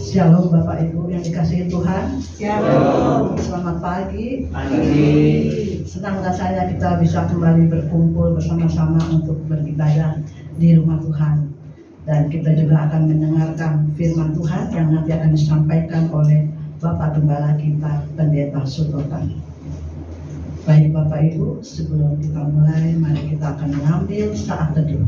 Shalom Bapak Ibu yang dikasihi Tuhan. Shalom. Selamat pagi. Pagi. Senang rasanya kita bisa kembali berkumpul bersama-sama untuk beribadah di rumah Tuhan. Dan kita juga akan mendengarkan firman Tuhan yang nanti akan disampaikan oleh Bapak Gembala kita, Pendeta Sutotan. Baik Bapak Ibu, sebelum kita mulai, mari kita akan mengambil saat teduh.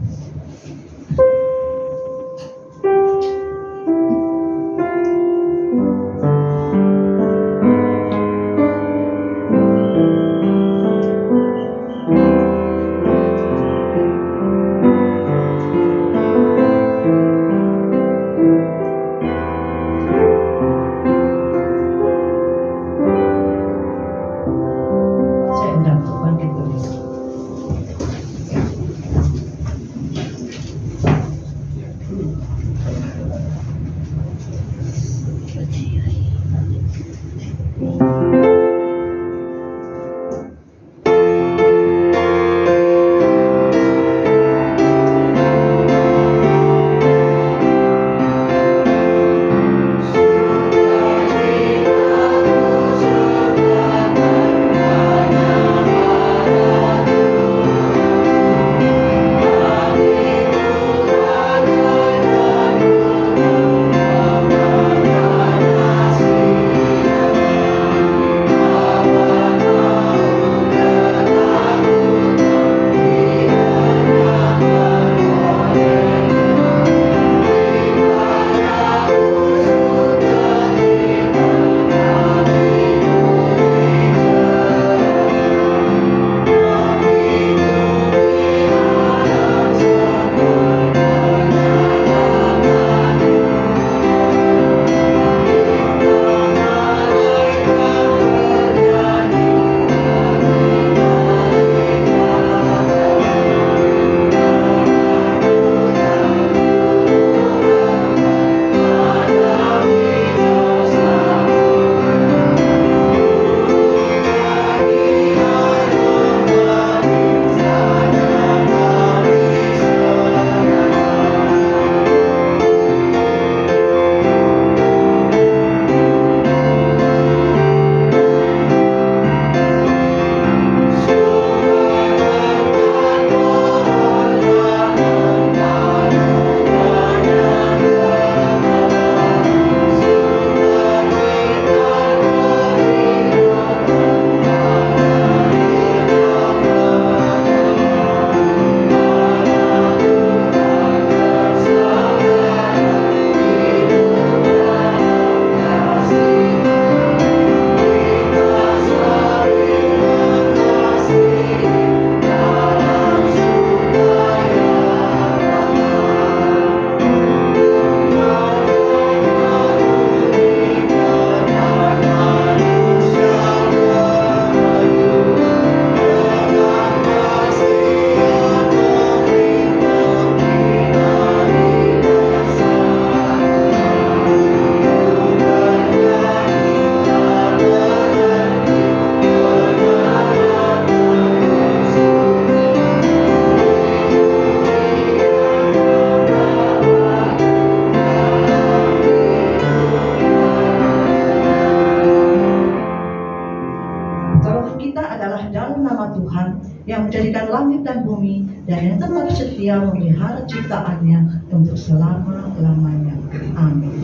Menjadikan langit dan bumi dan yang tetap setia memelihara ciptaannya untuk selama-lamanya. Amin.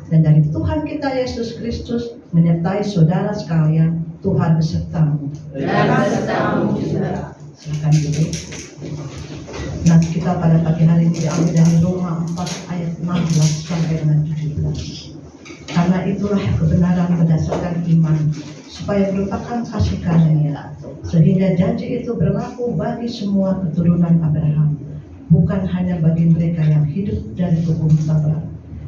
Dan dari Tuhan kita Yesus Kristus menyertai saudara sekalian. Tuhan besertamu. Dan besertamu juga. Silakan duduk. Nah, kita pada pagi hari ini diambil dari Roma 4 ayat 16 sampai dengan 17. Karena itulah kebenaran berdasarkan iman, supaya merupakan kasih karunia, sehingga janji itu berlaku bagi semua keturunan Abraham, bukan hanya bagi mereka yang hidup dari hukum Taurat,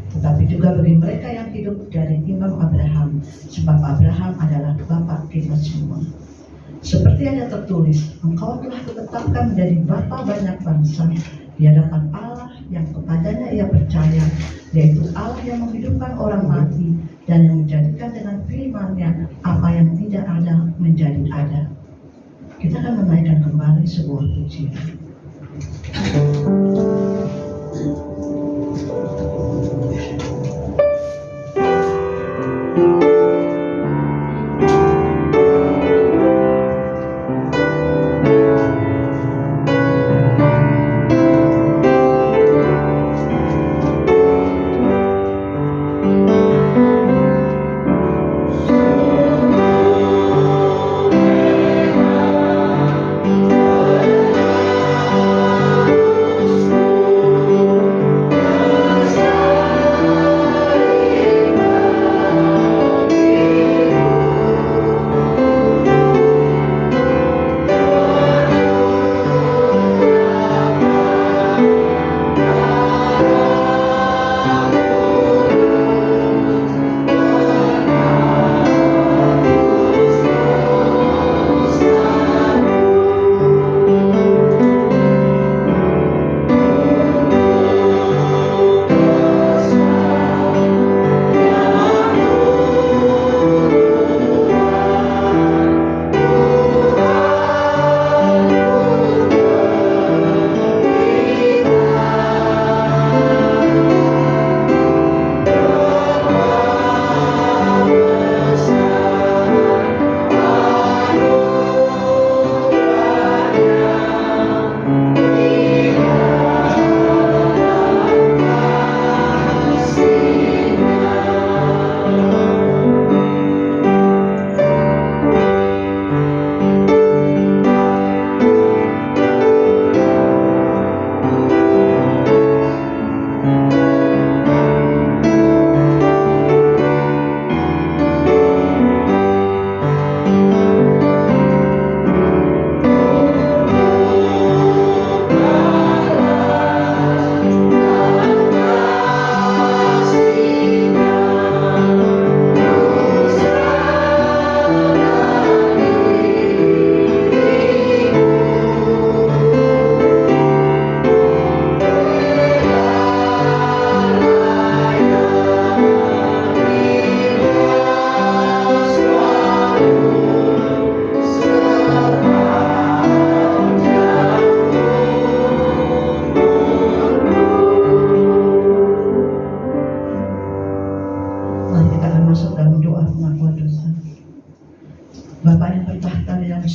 tetapi juga bagi mereka yang hidup dari imam Abraham, sebab Abraham adalah bapa kita semua. Seperti yang tertulis, Engkau telah ditetapkan menjadi bapa banyak bangsa di hadapan Allah yang kepadanya ia percaya, yaitu Allah yang menghidupkan orang mati dan yang menjadikan dengan firman-Nya apa yang tidak ada menjadi ada. Kita akan menaikkan kembali sebuah pujian.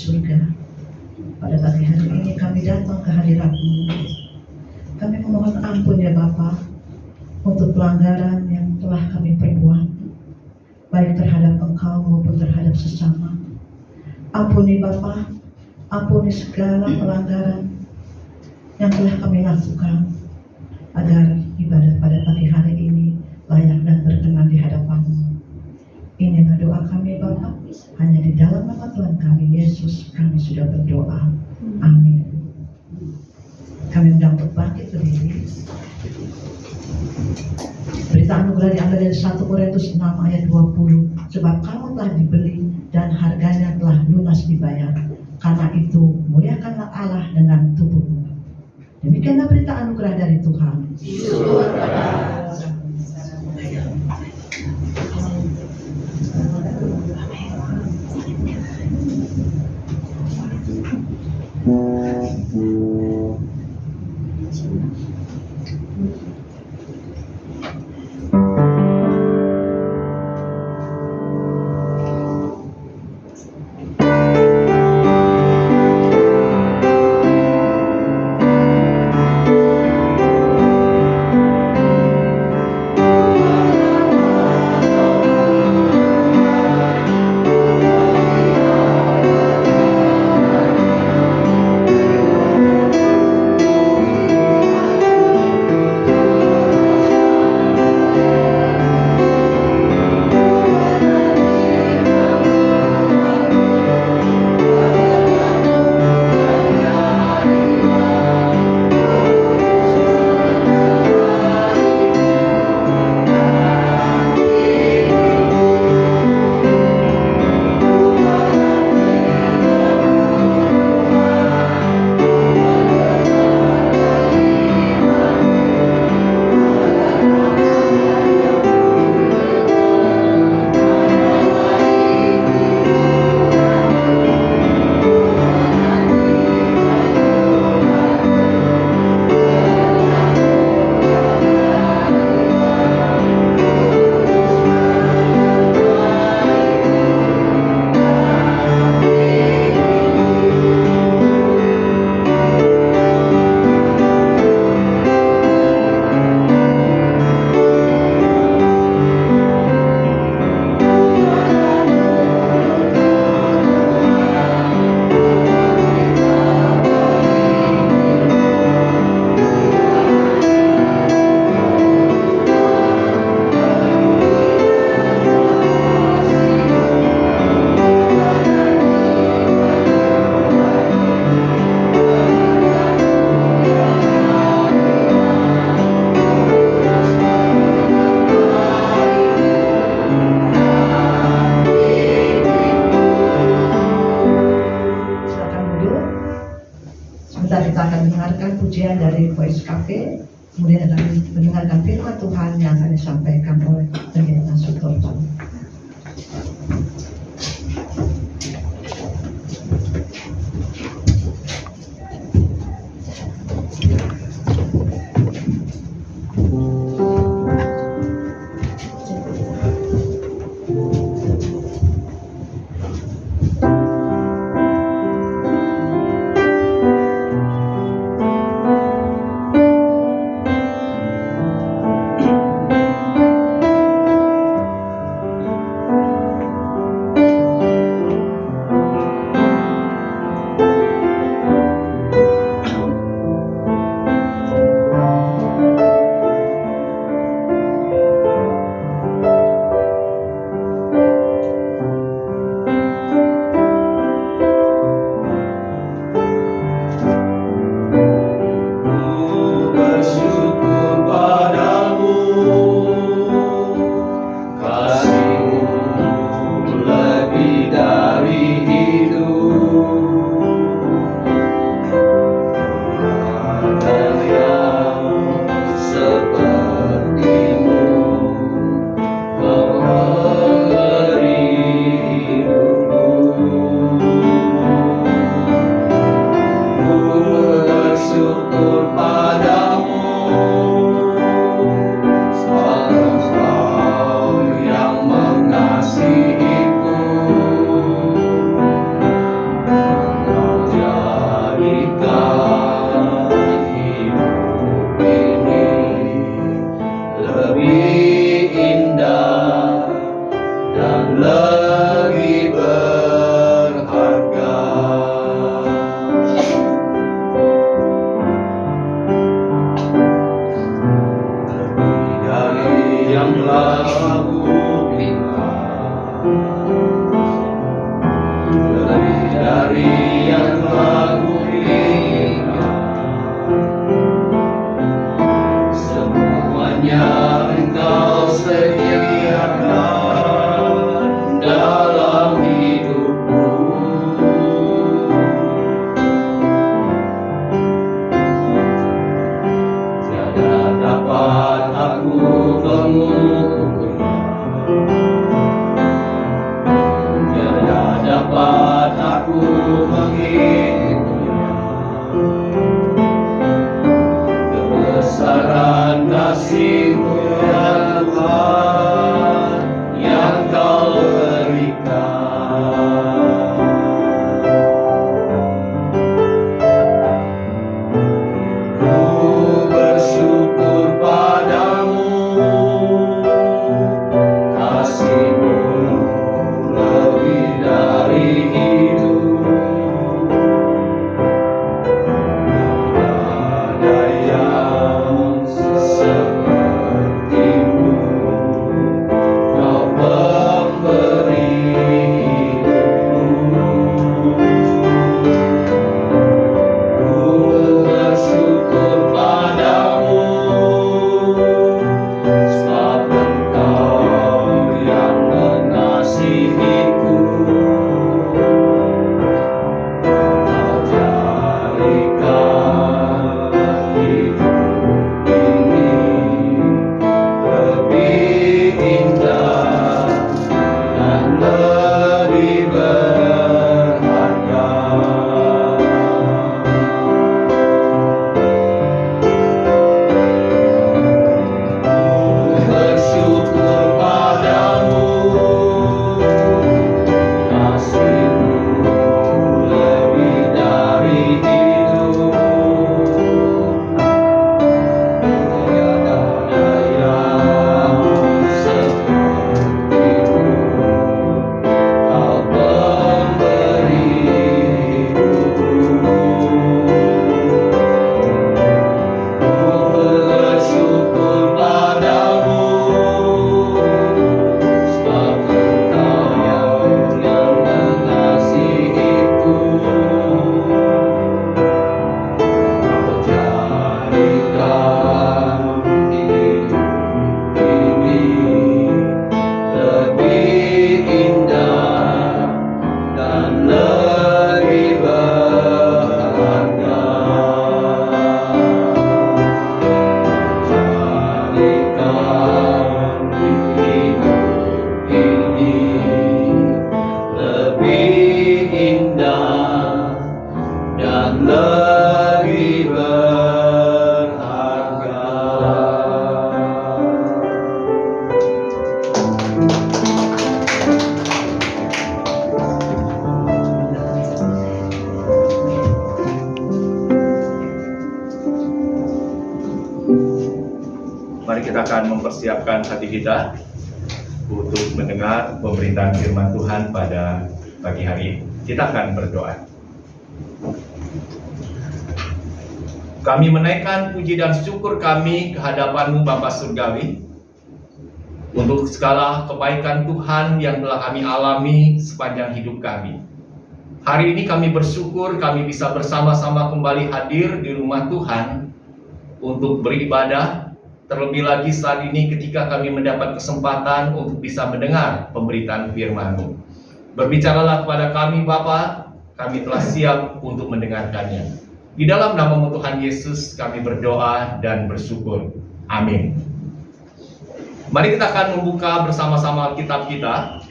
surga. Pada pagi hari ini kami datang ke hadirat-Mu. Kami memohon ampun ya Bapa untuk pelanggaran yang telah kami perbuat, baik terhadap Engkau maupun terhadap sesama. Ampuni Bapa, ampuni segala pelanggaran yang telah kami lakukan, agar ibadah pada pagi hari ini layak dan berkenan di hadapan-Mu. Inilah doa kami Bapa, hanya di dalam nama Tuhan kami Yesus kami sudah berdoa. Amin. Kami undang untuk bangkit berdiri. Berita anugerah diambil dari 1 Korintus 6 ayat 20. Sebab kamu telah dibeli dan harganya telah lunas dibayar. Karena itu muliakanlah Allah dengan tubuhmu. Demikianlah berita anugerah dari Tuhan. pujian dari Voice Cafe, kemudian akan mendengarkan firman Tuhan yang akan disampaikan oleh Pendeta Sutorto. Mari kita akan mempersiapkan hati kita untuk mendengar pemberitaan firman Tuhan pada pagi hari ini. Kita akan berdoa. Kami menaikkan puji dan syukur kami ke hadapan-Mu Bapa Surgawi untuk segala kebaikan Tuhan yang telah kami alami sepanjang hidup kami. Hari ini kami bersyukur kami bisa bersama-sama kembali hadir di rumah Tuhan untuk beribadah. Terlebih lagi saat ini ketika kami mendapat kesempatan untuk bisa mendengar pemberitaan firman-Mu. Berbicaralah kepada kami Bapa, kami telah siap untuk mendengarkannya. Di dalam nama Tuhan Yesus kami berdoa dan bersyukur. Amin. Mari kita akan membuka bersama-sama kitab kita.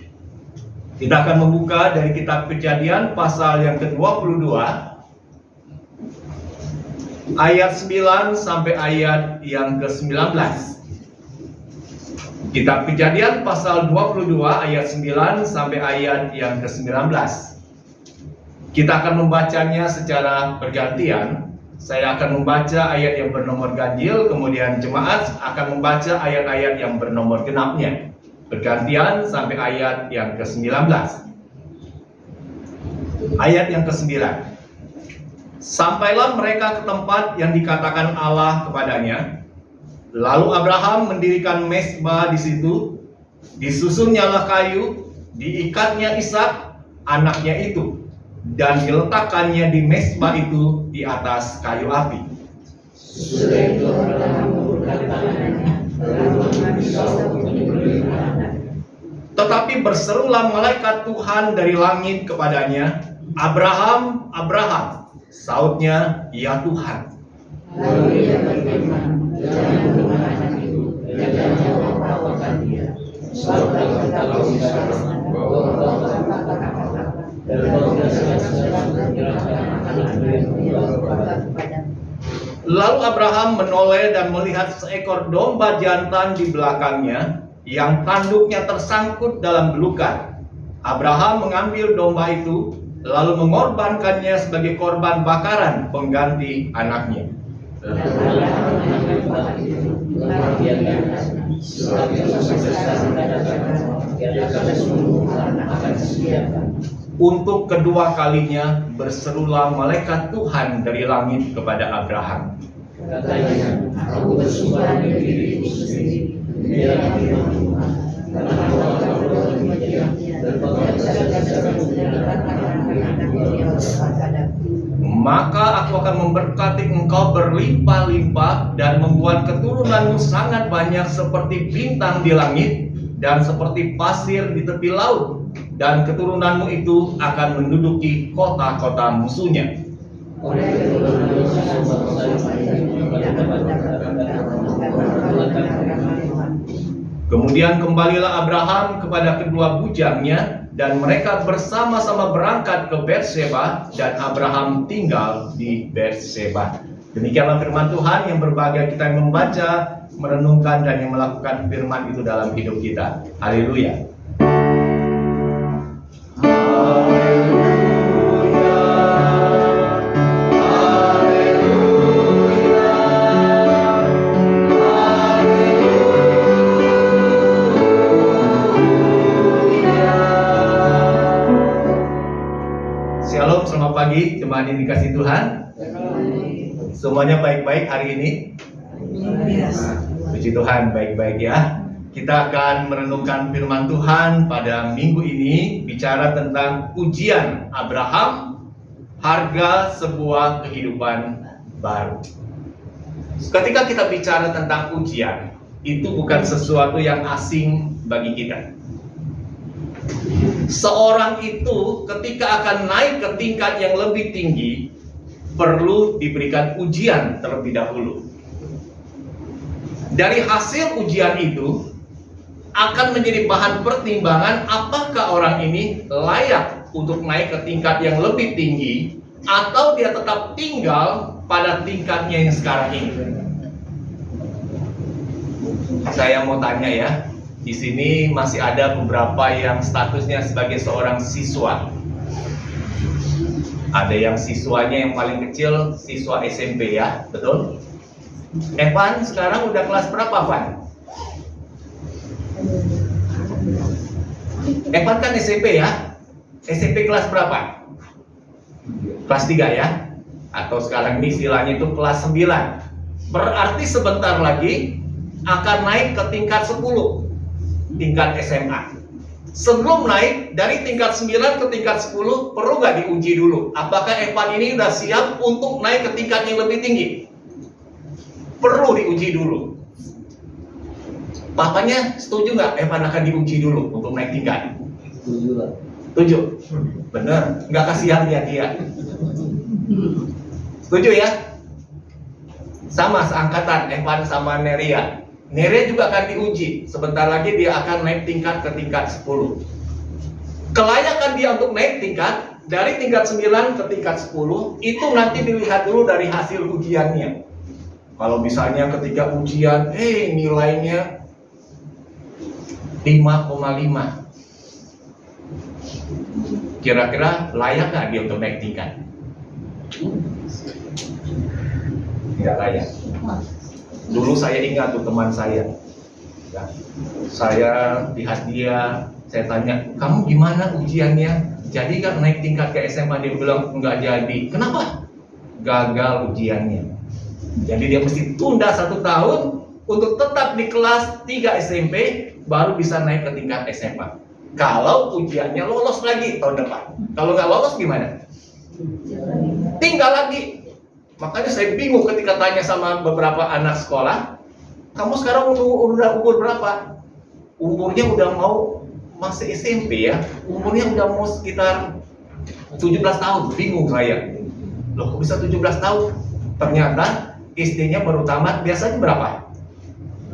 Kita akan membuka dari kitab Kejadian pasal yang ke-22. Ayat 9 sampai ayat yang ke-19. Kitab Kejadian pasal 22 ayat 9 sampai ayat yang ke-19. Kita akan membacanya secara bergantian. Saya akan membaca ayat yang bernomor ganjil, kemudian jemaat akan membaca ayat-ayat yang bernomor genapnya. Bergantian sampai ayat yang ke-19. Ayat yang ke-9. Sampailah mereka ke tempat yang dikatakan Allah kepadanya. Lalu Abraham mendirikan mezbah di situ, disusunnyalah kayu, diikatnya Ishak anaknya itu, dan diletakkannya di mezbah itu di atas kayu api. Sesudah itu Abraham mengulurkan tangannya, lalu mengambil untuk diberi anak. Tetapi berserulah malaikat Tuhan dari langit kepadanya, Abraham, Abraham. Sautnya, ya Tuhan. Lalu ia berfirman, jangan bunuh anak itu, dan jangan membawakan dia. Sebab aku tahu sekarang bahwa kau berkata-kata, dan kau berkata-kata kepada. Lalu Abraham menoleh dan melihat seekor domba jantan di belakangnya, yang tanduknya tersangkut dalam belukan. Abraham mengambil domba itu, lalu mengorbankannya sebagai korban bakaran pengganti anaknya. Untuk kedua kalinya berserulah malaikat Tuhan dari langit kepada Abraham. Katanya, aku bersumpah demi diriku sendiri, biarlah firman Tuhan, karena kau akan berbuat demikian, dan kau maka aku akan memberkati engkau berlimpah-limpah dan membuat keturunanmu sangat banyak seperti bintang di langit dan seperti pasir di tepi laut, dan keturunanmu itu akan menduduki kota-kota musuhnya. Kemudian kembalilah Abraham kepada kedua bujangnya, dan mereka bersama-sama berangkat ke Berseba, dan Abraham tinggal di Berseba. Demikianlah firman Tuhan yang berbahagia kita yang membaca, merenungkan, dan yang melakukan firman itu dalam hidup kita. Haleluya. Shalom, selamat pagi jemaat yang dikasih Tuhan. Semuanya baik-baik hari ini? Puji Tuhan, baik-baik ya. Kita akan merenungkan firman Tuhan pada minggu ini, bicara tentang ujian Abraham, harga sebuah kehidupan baru. Ketika kita bicara tentang ujian, itu bukan sesuatu yang asing bagi kita. Seorang itu ketika akan naik ke tingkat yang lebih tinggi, perlu diberikan ujian terlebih dahulu. Dari hasil ujian itu akan menjadi bahan pertimbangan apakah orang ini layak untuk naik ke tingkat yang lebih tinggi, atau dia tetap tinggal pada tingkatnya yang sekarang ini. Saya mau tanya ya, di sini masih ada beberapa yang statusnya sebagai seorang siswa. Ada yang siswanya yang paling kecil, siswa SMP ya, betul? Evan sekarang udah kelas berapa, Van? Evan kan SMP ya? SMP kelas berapa? Kelas 3 ya? Atau sekarang ini istilahnya itu kelas 9. Berarti sebentar lagi akan naik ke tingkat 10, tingkat SMA. Sebelum naik dari tingkat 9 ke tingkat 10, perlu nggak diuji dulu? Apakah Evan ini udah siap untuk naik ke tingkat yang lebih tinggi? Perlu diuji dulu. Papanya setuju nggak Evan akan diuji dulu untuk naik tingkat? Setuju lah. Setuju? Bener, nggak kasihan dia. Setuju ya? Sama seangkatan Evan sama Neria. Neria juga akan diuji. Sebentar lagi dia akan naik tingkat ke tingkat 10. Kelayakan dia untuk naik tingkat dari tingkat 9 ke tingkat 10 itu nanti dilihat dulu dari hasil ujiannya. Kalau misalnya ketika ujian, nilainya 5,5. Kira-kira layak nggak dia untuk naik tingkat? Nggak layak. Dulu saya ingat tuh teman saya. Ya, saya lihat dia, saya tanya, kamu gimana ujiannya? Jadi nggak naik tingkat ke SMA? Dia bilang nggak jadi. Kenapa? Gagal ujiannya. Jadi dia mesti tunda 1 tahun untuk tetap di kelas 3 SMP, baru bisa naik ke tingkat SMA. Kalau ujiannya lolos lagi tahun depan. Kalau nggak lolos gimana? Tinggal lagi. Makanya saya bingung ketika tanya sama beberapa anak sekolah, kamu sekarang udah umur berapa? Umurnya udah mau masih SMP ya, umurnya udah mau sekitar 17 tahun. Bingung saya. Loh, kok bisa 17 tahun? Ternyata SD-nya baru tamat, biasanya berapa?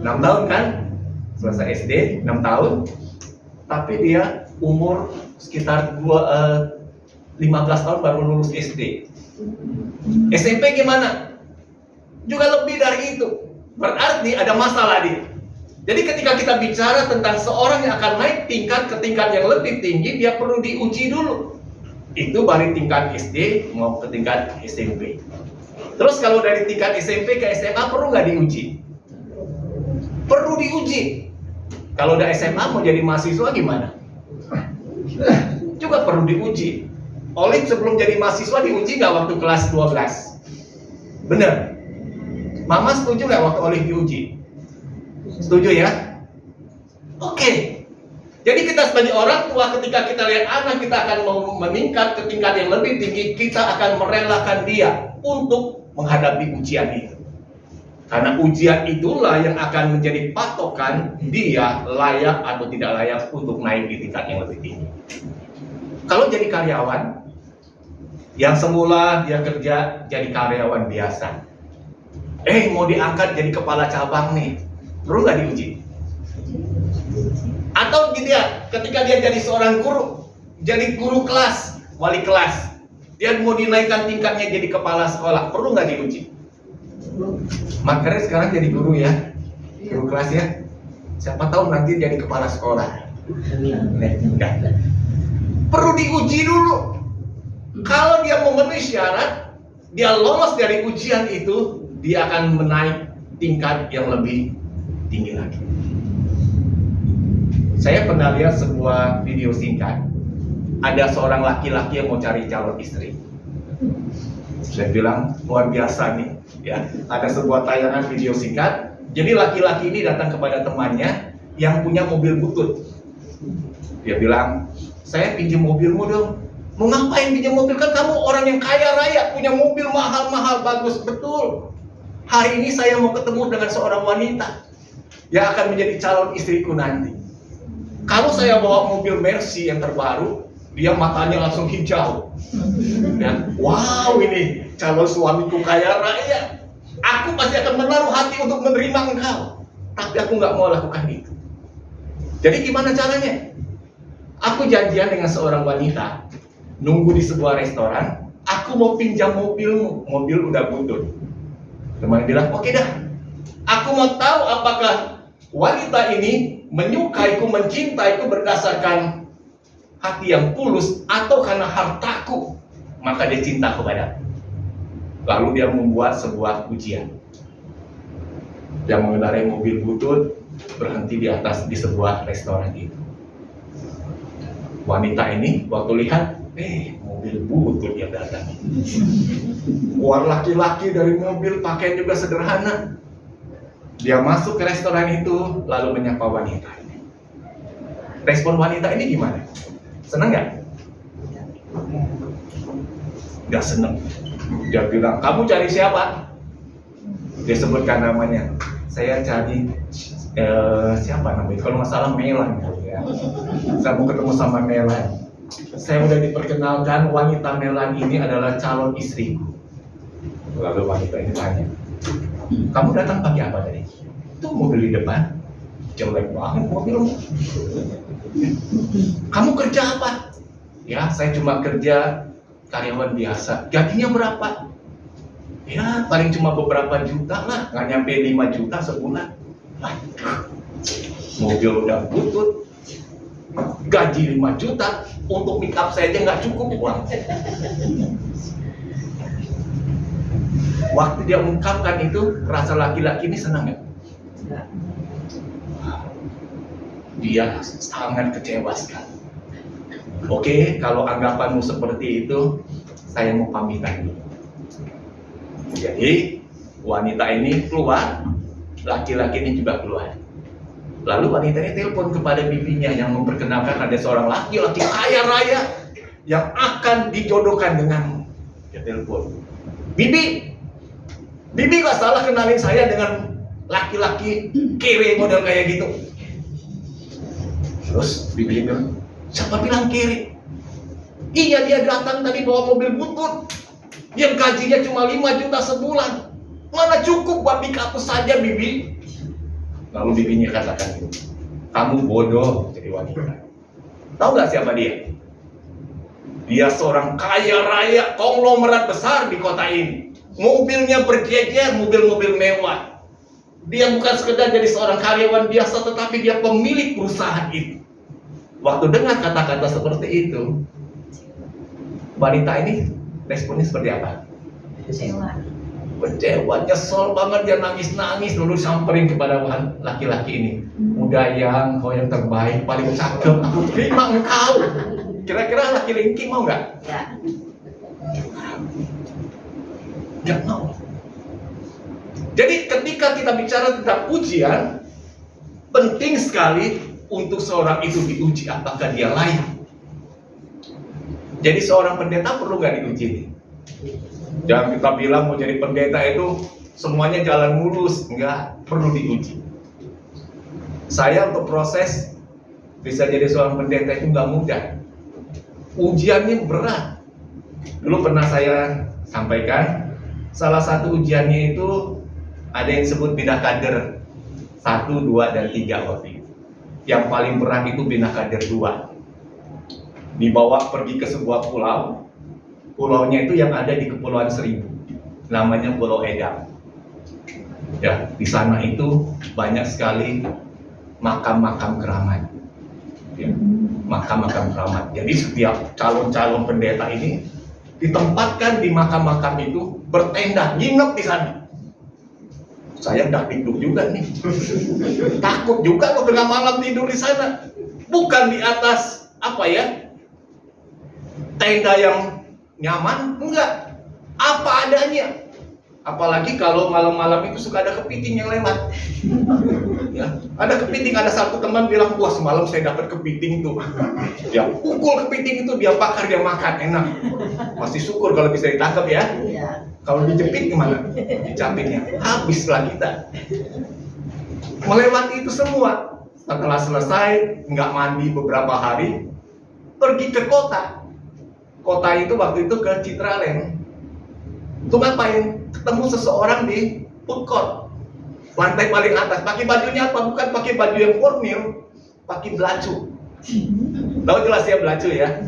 6 tahun kan? Selesai SD, 6 tahun. Tapi dia umur sekitar 15 tahun baru lulus SD. SMP gimana? Juga lebih dari itu. Berarti ada masalah dia. Jadi ketika kita bicara tentang seorang yang akan naik tingkat ke tingkat yang lebih tinggi, dia perlu diuji dulu. Itu dari tingkat SD mau ke tingkat SMP. Terus kalau dari tingkat SMP ke SMA perlu nggak diuji? Perlu diuji. Kalau udah SMA mau jadi mahasiswa gimana? Juga perlu diuji. Olim sebelum jadi mahasiswa diuji nggak waktu kelas 12? Bener? Mama setuju nggak waktu Olim diuji? Setuju ya? Oke. Jadi kita sebagai orang tua ketika kita lihat anak kita akan mau meningkat ke tingkat yang lebih tinggi, kita akan merelakan dia untuk menghadapi ujian itu. Karena ujian itulah yang akan menjadi patokan dia layak atau tidak layak untuk naik di tingkat yang lebih tinggi. Kalau jadi karyawan, yang semula dia kerja jadi karyawan biasa, mau diangkat jadi kepala cabang nih, perlu nggak diuji? Atau dia ketika dia jadi seorang guru, jadi guru kelas, wali kelas, dia mau dinaikkan tingkatnya jadi kepala sekolah, perlu nggak diuji? Makanya sekarang jadi guru ya, guru kelas ya. Siapa tahu nanti jadi kepala sekolah. Perlu diuji dulu. Kalau dia memenuhi syarat, dia lolos dari ujian itu, dia akan menaik tingkat yang lebih tinggi lagi. Saya pernah lihat sebuah video singkat. Ada seorang laki-laki yang mau cari calon istri. Saya bilang luar biasa nih, ya. Ada sebuah tayangan video singkat. Jadi laki-laki ini datang kepada temannya yang punya mobil butut. Dia bilang, saya pinjam mobilmu dong. Mau ngapain pinjam mobil? Kan kamu orang yang kaya raya, punya mobil mahal-mahal, bagus. Betul. Hari ini saya mau ketemu dengan seorang wanita yang akan menjadi calon istriku nanti. Kalau saya bawa mobil Mercy yang terbaru, dia matanya langsung hijau. Ya, wow, ini calon suamiku kaya raya. Aku pasti akan menaruh hati untuk menerima engkau. Tapi aku nggak mau lakukan itu. Jadi gimana caranya? Aku janjian dengan seorang wanita, nunggu di sebuah restoran. Aku mau pinjam mobilmu, mobil udah butut. Teman bilang, oke dah. Aku mau tahu apakah wanita ini menyukaiku, mencintaiku berdasarkan hati yang tulus atau karena hartaku, maka dia cinta kepadaku. Lalu dia membuat sebuah ujian. Dia mengendarai mobil butut, berhenti di sebuah restoran itu. Wanita ini waktu lihat, mobil butut yang datang. Keluar laki-laki dari mobil, pakaian juga sederhana. Dia masuk ke restoran itu, lalu menyapa wanita ini. Respon wanita ini gimana? Senang nggak? Nggak senang. Dia bilang, kamu cari siapa? Dia sebutkan namanya. Saya cari siapa namanya? Kalau nggak salah Melan. Ya. Saya mau ketemu sama Melan. Saya udah diperkenalkan, wanita Melan ini adalah calon istriku. Lalu wanita ini tanya, kamu datang pakai apa tadi? Itu mobil di depan, jelek banget mobilmu. Kamu kerja apa? Ya, saya cuma kerja karyawan biasa. Gajinya berapa? Ya, paling cuma beberapa juta lah, nggak nyampe 5 juta sebulan. Mobil udah butut, gaji 5 juta, untuk make up saya aja nggak cukup uang. Waktu dia mengungkapkan itu, rasa laki-laki ini senang nggak? Dia sangat kecewa sekali. Oke, kalau anggapanmu seperti itu, saya mau pamitan dulu. Jadi, wanita ini keluar, laki-laki ini juga keluar. Lalu wanita ini telepon kepada bibinya yang memperkenalkan ada seorang laki-laki kaya raya yang akan dijodohkan denganmu. Dia telepon, Bibi gak salah kenalin saya dengan laki-laki kere model kayak gitu. Terus bibi bilang, siapa bilang kere? Iya, dia datang tadi bawa mobil butut yang gajinya cuma 5 juta sebulan. Mana cukup buat dikapus saja, Bibi? Lalu bibinya katakan, kamu bodoh jadi wanita. Tahu nggak siapa dia? Dia seorang kaya raya, konglomerat besar di kota ini. Mobilnya berjejer, mobil-mobil mewah. Dia bukan sekedar jadi seorang karyawan biasa, tetapi dia pemilik perusahaan itu. Waktu dengar kata-kata seperti itu, wanita ini responnya seperti apa? Kecewa, nyesel banget, dia nangis-nangis, lalu samperin kepada laki-laki ini. Udah yang, kau yang terbaik, paling cakep, aku terima engkau. Kira-kira laki-laki mau nggak? Ya. Nggak mau. Jadi ketika kita bicara tentang ujian, penting sekali untuk seorang itu diuji apakah dia layak. Jadi seorang pendeta perlu nggak diuji? Jangan kita bilang mau jadi pendeta itu semuanya jalan mulus, enggak, perlu diuji. Saya untuk proses bisa jadi seorang pendeta itu nggak mudah. Ujiannya berat. Dulu pernah saya sampaikan, salah satu ujiannya itu ada yang disebut bina kader 1, 2, dan 3 waktu itu. Yang paling berat itu bina kader 2. Dibawa pergi ke sebuah pulau. Pulaunya itu yang ada di Kepulauan Seribu, namanya Pulau Edam. Ya, di sana itu banyak sekali makam-makam keramat. Ya, makam-makam keramat. Jadi setiap calon-calon pendeta ini ditempatkan di makam-makam itu, bertenda, nginep di sana. Saya udah tidur juga nih, takut juga kalau tengah malam tidur di sana. Bukan di atas tenda yang nyaman, enggak, apa adanya. Apalagi kalau malam-malam itu suka ada kepiting yang lewat. Ya, ada kepiting, ada satu teman bilang, wah semalam saya dapat kepiting tuh. Dia pukul kepiting itu, dia bakar, dia makan, enak. Masih syukur kalau bisa ditangkap ya. Kalau dijepit gimana? Dicapitnya, habislah kita. Melewati itu semua. Setelah selesai, nggak mandi beberapa hari, pergi ke kota. Kota itu waktu itu ke Citraland. Itu ngapain? Ketemu seseorang di food court, lantai paling atas. Pakai bajunya apa? Bukan pakai baju yang formal, pakai belacu. Tahu jelas ya belacu ya?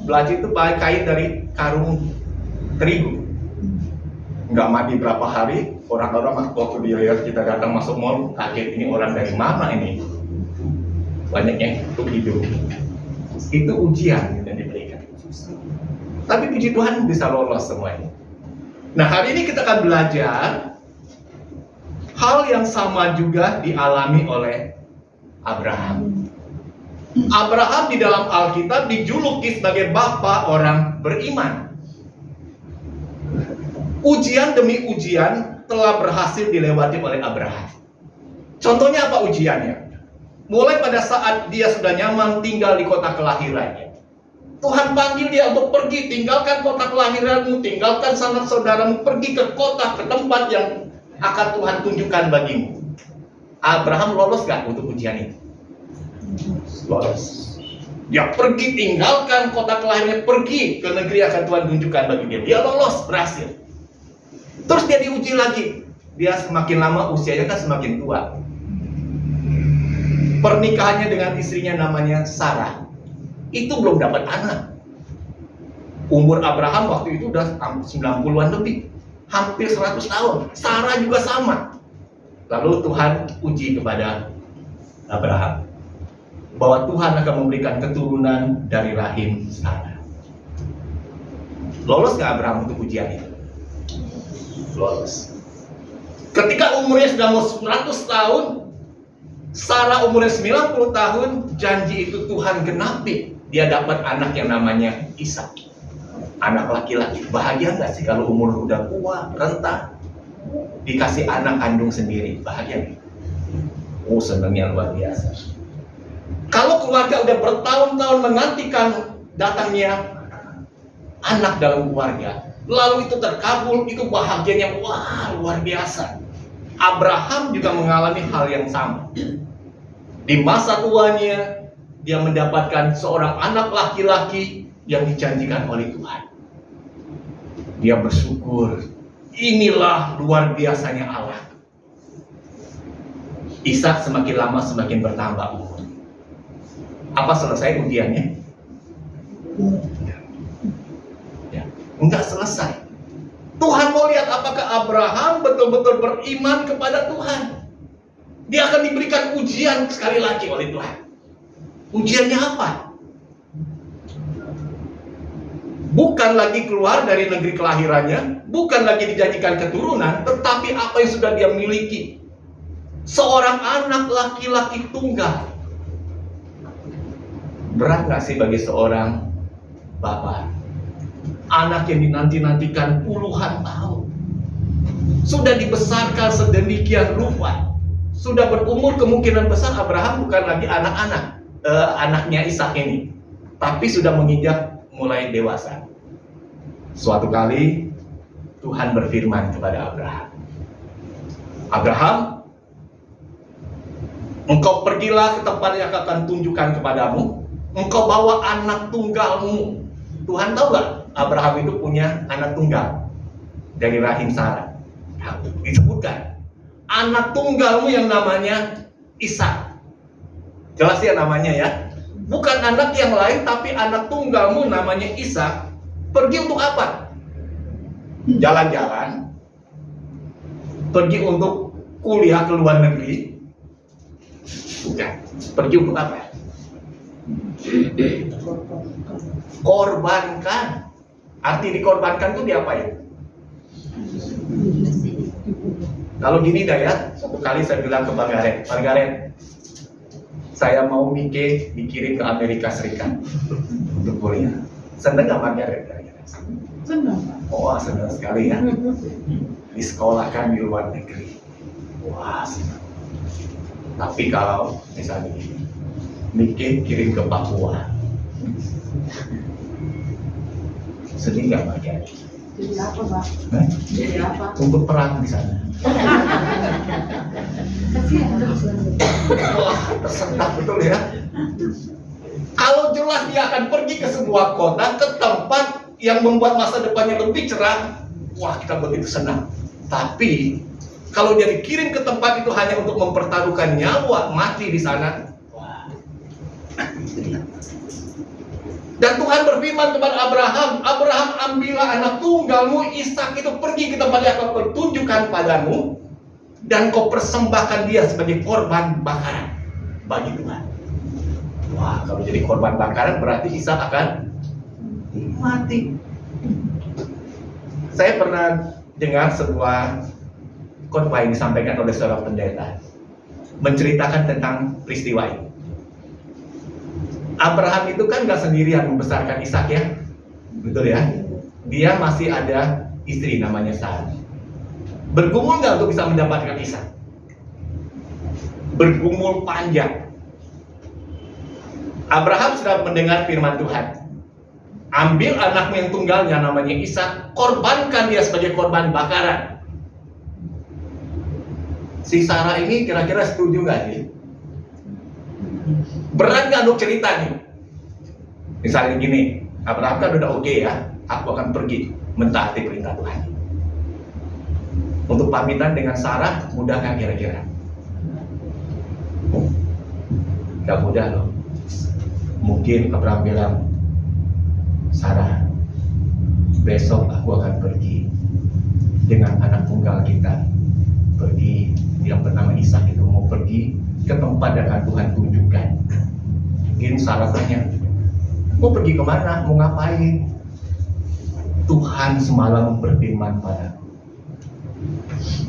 Belacu itu pakai kain dari karung terigu. Nggak mandi berapa hari, orang-orang waktu dia lihat kita datang masuk mall, kaget, ini orang dari mana ini? Banyaknya itu hidup. Itu ujian yang diberikan. Tapi puji Tuhan bisa lolos semuanya. Nah, hari ini kita akan belajar hal yang sama juga dialami oleh Abraham. Abraham di dalam Alkitab dijuluki sebagai bapa orang beriman. Ujian demi ujian telah berhasil dilewati oleh Abraham. Contohnya apa ujiannya? Mulai pada saat dia sudah nyaman tinggal di kota kelahirannya. Tuhan panggil dia untuk pergi, tinggalkan kota kelahiranmu, tinggalkan sanak saudaramu, pergi ke kota, ke tempat yang akan Tuhan tunjukkan bagimu. Abraham lolos gak untuk ujian itu? Lolos. Dia pergi, tinggalkan kota kelahirannya, pergi ke negeri yang akan Tuhan tunjukkan bagi dia. Dia lolos, berhasil. Terus dia diuji lagi. Dia semakin lama usianya kan semakin tua. Pernikahannya dengan istrinya namanya Sarah, itu belum dapat anak. Umur Abraham waktu itu udah 90-an lebih, hampir 100 tahun. Sarah juga sama. Lalu Tuhan uji kepada Abraham bahwa Tuhan akan memberikan keturunan dari rahim Sarah. Lolos gak Abraham untuk ujian itu? Lolos. Ketika umurnya sudah mau 100 tahun, Sarah umurnya 90 tahun, janji itu Tuhan genapi. Dia dapat anak yang namanya Ishak. Anak laki-laki. Bahagia nggak sih kalau umur udah tua, renta, dikasih anak kandung sendiri? Bahagia nggak? Oh, senangnya luar biasa. Kalau keluarga udah bertahun-tahun menantikan datangnya anak dalam keluarga, lalu itu terkabul, itu bahagianya wah luar biasa. Abraham juga mengalami hal yang sama. Di masa tuanya, dia mendapatkan seorang anak laki-laki yang dijanjikan oleh Tuhan. Dia bersyukur, inilah luar biasanya Allah. Ishak semakin lama semakin bertambah umur. Apa selesai ujiannya? Ya, enggak selesai. Tuhan mau lihat apakah Abraham betul-betul beriman kepada Tuhan. Dia akan diberikan ujian sekali lagi oleh Tuhan. Ujiannya apa? Bukan lagi keluar dari negeri kelahirannya, bukan lagi dijanjikan keturunan, tetapi apa yang sudah dia miliki. Seorang anak laki-laki tunggal. Berat gak sih bagi seorang bapak? Anak yang dinanti-nantikan puluhan tahun. Sudah dibesarkan sedemikian rupa. Sudah berumur, kemungkinan besar Abraham bukan lagi anak-anak, anaknya Ishak ini, tapi sudah menginjak mulai dewasa. Suatu kali Tuhan berfirman kepada Abraham, Abraham, engkau pergilah ke tempat yang akan tunjukkan kepadamu, engkau bawa anak tunggalmu. Tuhan tahu gak Abraham itu punya anak tunggal dari rahim Sarah? Disebutkan anak tunggalmu yang namanya Ishak. Jelas ya namanya ya. Bukan anak yang lain, tapi anak tunggalmu namanya Ishak. Pergi untuk apa? Jalan-jalan. Pergi untuk kuliah ke luar negeri. Bukan. Pergi untuk apa? Korbankan. Arti dikorbankan itu diapain? Kalau gini dah ya, satu kali saya bilang ke Bang Garet, saya mau Mike dikirim ke Amerika Serikat untuk kuliah. Seneng nggak Bang Garet? Senang. Oh, senang sekali ya. Disekolahkan di luar negeri. Wah, senang. Tapi kalau misalnya gini, Mike kirim ke Papua, sedih nggak Bang Garet? Jadi apa, Pak? Jadi apa? Untuk perang di sana. Wah, tersentak betul ya. Kalau jelas dia akan pergi ke sebuah kota, ke tempat yang membuat masa depannya lebih cerah, wah kita begitu senang. Tapi kalau dia dikirim ke tempat itu hanya untuk mempertaruhkan nyawa, mati di sana, wah. Dan Tuhan berfirman kepada Abraham, Abraham, ambillah anak tunggalmu Ishak itu, pergi ke tempat yang aku tunjukkan padamu, dan kau persembahkan dia sebagai korban bakaran bagi Tuhan. Wah, kalau jadi korban bakaran berarti Ishak akan mati. Saya pernah dengar sebuah khotbah yang disampaikan oleh seorang pendeta menceritakan tentang peristiwa ini. Abraham itu kan gak sendirian membesarkan Ishak ya, betul ya? Dia masih ada istri namanya Sarah. Bergumul nggak untuk bisa mendapatkan Ishak? Bergumul panjang. Abraham sudah mendengar firman Tuhan. Ambil anakmu yang tunggalnya namanya Ishak, korbankan dia sebagai korban bakaran. Si Sarah ini kira-kira setuju nggak sih? Berat nggak untuk cerita nih? Misalnya gini, Abraham kan udah oke ya, aku akan pergi mentaati perintah Tuhan. Untuk pamitan dengan Sarah, mudah nggak kira-kira? Gak mudah loh. Mungkin Abraham bilang, Sarah, besok aku akan pergi dengan anak tunggal kita, pergi yang bernama Ishak itu, mau pergi ke tempat yang akan Tuhan tunjukkan. Mungkin Sarah tanya, mau pergi kemana? Mau ngapain? Tuhan semalam berfirman padaku,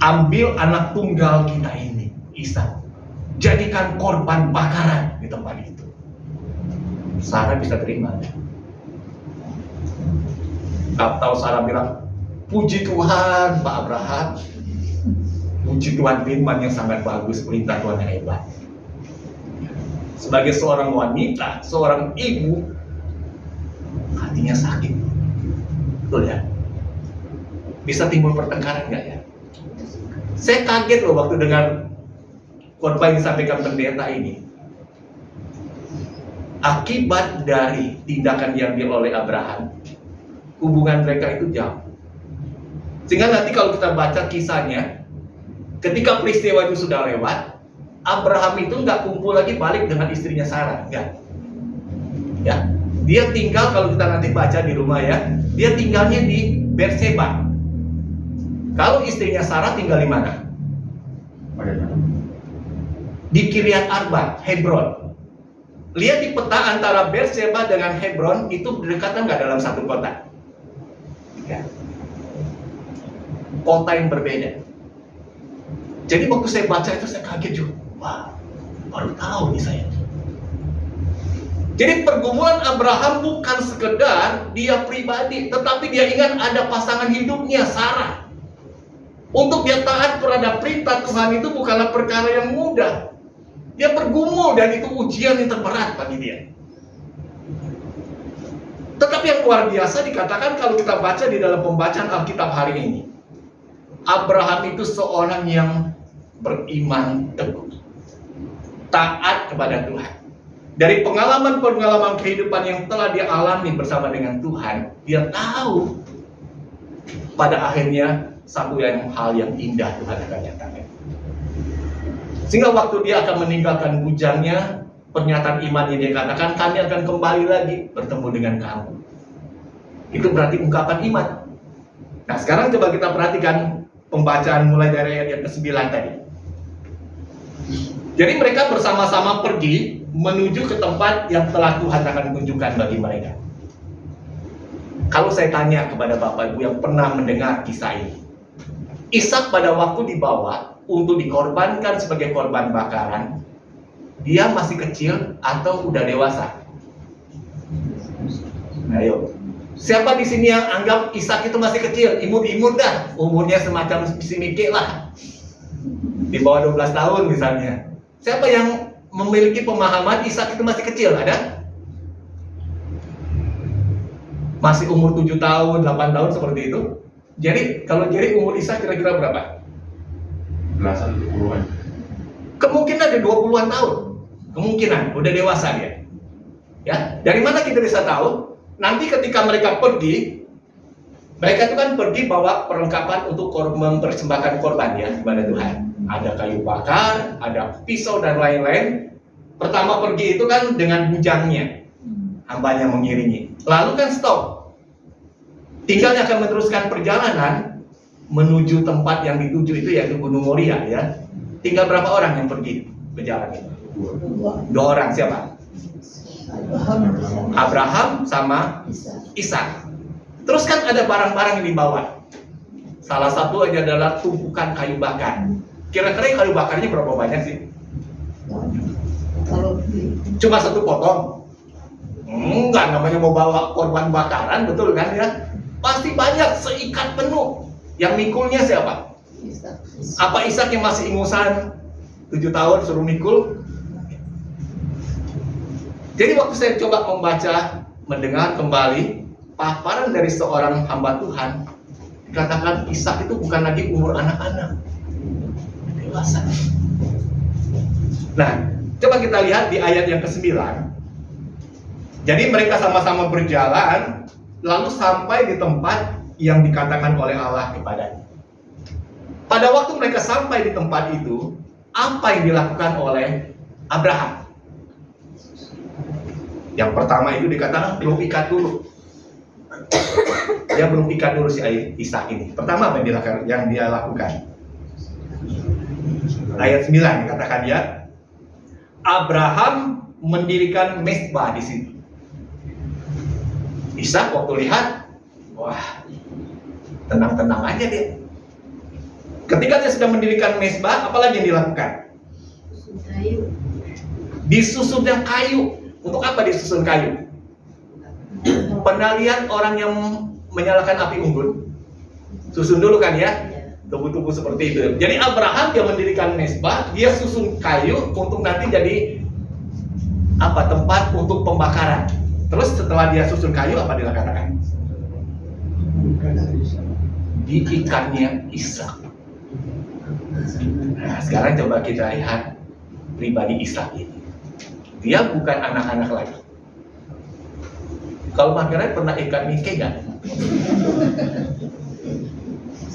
ambil anak tunggal kita ini, Ishak, jadikan korban bakaran di tempat itu. Sarah bisa terima. Atau Sarah bilang, puji Tuhan Pak Abraham, puji Tuhan, firman yang sangat bagus, perintah Tuhan yang hebat. Sebagai seorang wanita, seorang ibu, hatinya sakit. Betul ya? Bisa timbul pertengkaran nggak ya? Saya kaget loh waktu dengar khotbah yang disampaikan pendeta ini. Akibat dari tindakan yang diambil oleh Abraham, hubungan mereka itu jauh. Sehingga nanti kalau kita baca kisahnya, ketika peristiwa itu sudah lewat, Abraham itu nggak kumpul lagi balik dengan istrinya Sarah, enggak. Ya, dia tinggal, kalau kita nanti baca di rumah ya, dia tinggalnya di Berseba. Kalau istrinya Sarah tinggal di mana? Di Kiryat Arba, Hebron. Lihat di peta antara Berseba dengan Hebron itu berdekatan nggak dalam satu kota? Ya. Kota yang berbeda. Jadi waktu saya baca itu saya kaget juga. Wah, baru tahu nih saya. Jadi pergumulan Abraham bukan sekedar dia pribadi, tetapi dia ingat ada pasangan hidupnya, Sarah. Untuk dia taat terhadap perintah Tuhan itu bukanlah perkara yang mudah. Dia bergumul dan itu ujian yang terberat bagi dia. Tetapi yang luar biasa dikatakan kalau kita baca di dalam pembacaan Alkitab hari ini, Abraham itu seorang yang beriman teguh, taat kepada Tuhan. Dari pengalaman-pengalaman kehidupan yang telah dia alami bersama dengan Tuhan, dia tahu pada akhirnya satu hal yang indah Tuhan akan nyatakan. Sehingga waktu dia akan meninggalkan bujangnya, pernyataan imannya dia katakan, kami akan kembali lagi bertemu dengan kamu. Itu berarti ungkapan iman. Nah sekarang coba kita perhatikan pembacaan mulai dari ayat ke-9 tadi. Jadi mereka bersama-sama pergi menuju ke tempat yang telah Tuhan akan tunjukkan bagi mereka. Kalau saya tanya kepada Bapak Ibu yang pernah mendengar kisah ini, Ishak pada waktu dibawa untuk dikorbankan sebagai korban bakaran, dia masih kecil atau udah dewasa? Ayo, siapa di sini yang anggap Ishak itu masih kecil? Imut-imut dah, umurnya semacam si Miki lah, di bawah 12 tahun misalnya. Siapa yang memiliki pemahaman Ishak itu masih kecil? Ada? Masih umur 7 tahun, 8 tahun seperti itu. Jadi kalau umur Ishak kira-kira berapa? Belasan, puluhan. Kemungkinan ada 20-an tahun. Kemungkinan udah dewasa dia. Ya, dari mana kita bisa tahu? Nanti ketika mereka pergi, mereka itu kan pergi bawa perlengkapan untuk mempersembahkan korban ya kepada Tuhan. Ada kayu bakar, ada pisau dan lain-lain. Pertama pergi itu kan dengan bujangnya, hambanya mengiringi. Lalu kan stop. Tinggalnya akan meneruskan perjalanan menuju tempat yang dituju itu yaitu Gunung Moria ya. Tinggal berapa orang yang pergi berjalan itu? 2 orang, siapa? Abraham sama Ishak. Terus kan ada barang-barang yang dibawa. Salah satu aja adalah tumpukan kayu bakar. Kira-kira kayu bakarnya berapa banyak sih? Cuma 1 potong. Enggak, namanya mau bawa korban bakaran, betul kan ya? Pasti banyak, seikat penuh. Yang mikulnya siapa? Apa Ishak yang masih ingusan 7 tahun suruh mikul? Jadi waktu saya coba membaca, mendengar kembali paparan dari seorang hamba Tuhan, dikatakan Ishak itu bukan lagi umur anak-anak, dewasa. Nah, coba kita lihat di ayat yang ke-9. Jadi mereka sama-sama berjalan, lalu sampai di tempat yang dikatakan oleh Allah kepadanya. Pada waktu mereka sampai di tempat itu, apa yang dilakukan oleh Abraham? Yang pertama itu dikatakan belum ikat dulu. Dia belum ikat dulu si Ishak ini. Pertama apa yang dia lakukan? Ayat 9 dikatakan ya, Abraham mendirikan mezbah di situ. Ishak waktu lihat, wah, tenang-tenang aja dia. Ketika dia sudah mendirikan mezbah, apalagi yang dilakukan? Disusun yang kayu. Untuk apa disusun kayu? Pernah lihat orang yang menyalakan api unggun? Susun dulu kan ya? Tubuh-tubuh seperti itu. Jadi Abraham dia mendirikan mezbah, dia susun kayu untuk nanti jadi apa? Tempat untuk pembakaran. Terus setelah dia susun kayu, apa dilakukan? Diikatnya Ishak. Nah, sekarang coba kita lihat pribadi Ishak ini. Dia bukan anak-anak lagi. Kalau Margaret pernah ikat Mike nggak?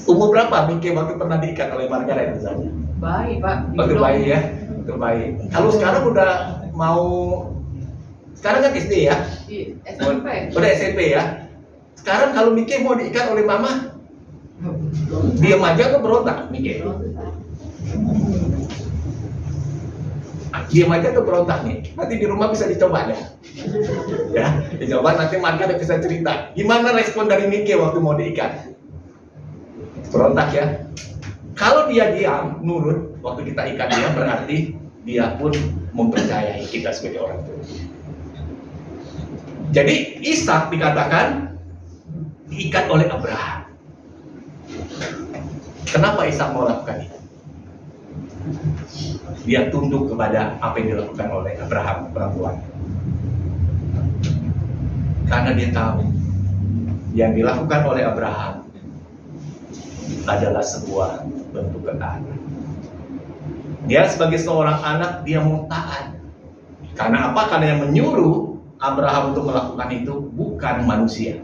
Umur berapa Mike waktu pernah diikat oleh Margaret misalnya? Baik, Pak. Waktu bayi ya, waktu bayi. Kalau sekarang udah mau, sekarang kan SD ya? SMP. Udah SMP ya. Sekarang kalau Mike mau diikat oleh mama, diam aja tuh berontak Mike. Diam aja tuh berontak nih. Nanti di rumah bisa dicoba ya. Ya, dicoba nanti Margaret bisa cerita. Gimana respon dari Mike waktu mau diikat? Berontak ya. Kalau dia diam, nurut, waktu kita ikat dia berarti dia pun mempercayai kita sebagai orang tua. Jadi Ishak dikatakan diikat oleh Abraham. Kenapa Ishak mau lakukan itu? Dia tunduk kepada apa yang dilakukan oleh Abraham, orang tuanya. Karena dia tahu yang dilakukan oleh Abraham adalah sebuah bentuk ketaatan. Dia sebagai seorang anak, dia mau taat. Karena apa? Karena yang menyuruh Abraham untuk melakukan itu bukan manusia,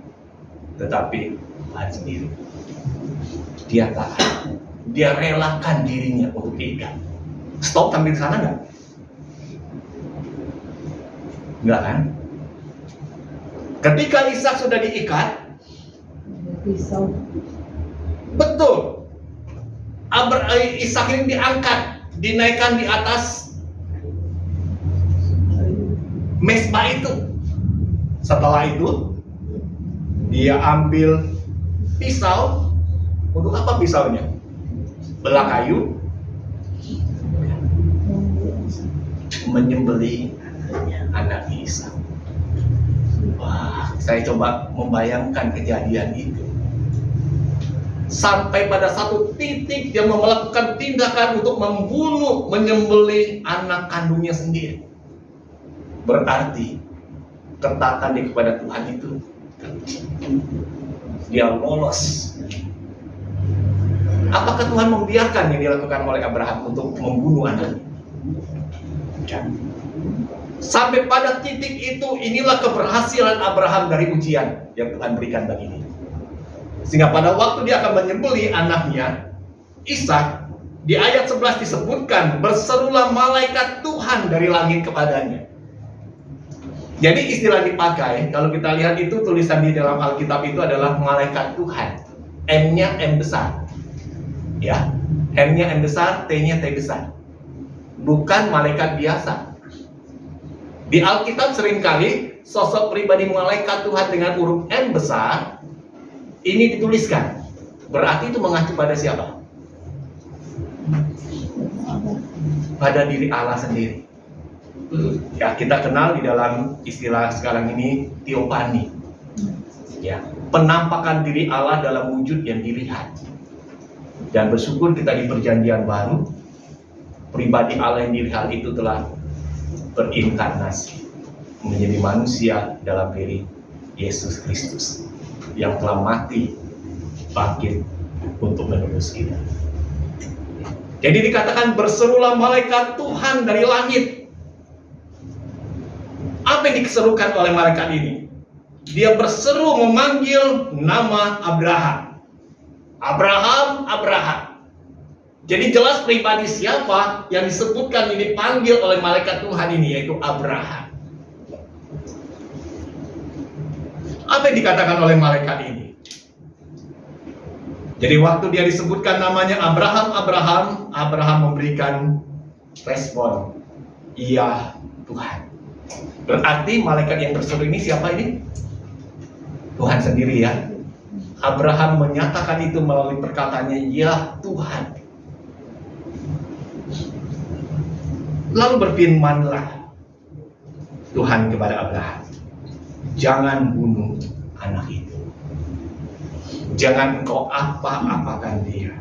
tetapi Tuhan sendiri. Dia taat. Dia relakan dirinya untuk diikat. Stop sampai di sana nggak? Nggak kan? Ketika Ishak sudah diikat, betul. Ishak ini diangkat, dinaikkan di atas mezbah itu. Setelah itu, dia ambil pisau. Untuk apa pisaunya? Belah kayu, menyembelih anak Ishak. Wah, saya coba membayangkan kejadian itu. Sampai pada satu titik dia melakukan tindakan untuk membunuh, menyembelih anak kandungnya sendiri. Berarti ketaatan dia kepada Tuhan itu, dia lolos. Apakah Tuhan membiarkan yang dilakukan oleh Abraham untuk membunuh anaknya? Sampai pada titik itu, inilah keberhasilan Abraham dari ujian yang Tuhan berikan bagi dia. Sehingga pada waktu dia akan menyembelih anaknya, Ishak, di ayat 11 disebutkan, berserulah malaikat Tuhan dari langit kepadanya. Jadi istilah dipakai, kalau kita lihat itu tulisan di dalam Alkitab itu adalah malaikat Tuhan. M-nya M besar. Ya, M-nya M besar, T-nya T besar. Bukan malaikat biasa. Di Alkitab seringkali sosok pribadi malaikat Tuhan dengan huruf M besar ini dituliskan. Berarti itu mengacu pada siapa? Pada diri Allah sendiri. Ya, kita kenal di dalam istilah sekarang ini teofani. Ya, penampakan diri Allah dalam wujud yang dilihat. Dan bersyukur kita di perjanjian baru, pribadi Allah yang dilihat itu telah berinkarnasi menjadi manusia dalam diri Yesus Kristus yang telah mati bangkit untuk menebus kita. Jadi dikatakan berserulah malaikat Tuhan dari langit. Apa yang diserukan oleh malaikat ini? Dia berseru memanggil nama Abraham. Abraham, Abraham. Jadi jelas pribadi siapa yang disebutkan ini dipanggil oleh malaikat Tuhan ini, yaitu Abraham. Apa yang dikatakan oleh malaikat ini? Jadi waktu dia disebutkan namanya Abraham, Abraham memberikan respon, iya Tuhan. Berarti malaikat yang berseru ini siapa ini? Tuhan sendiri ya. Abraham menyatakan itu melalui perkataannya, ya Tuhan. Lalu berfirmanlah Tuhan kepada Abraham, jangan bunuh anak itu. Jangan engkau apa-apakan dia.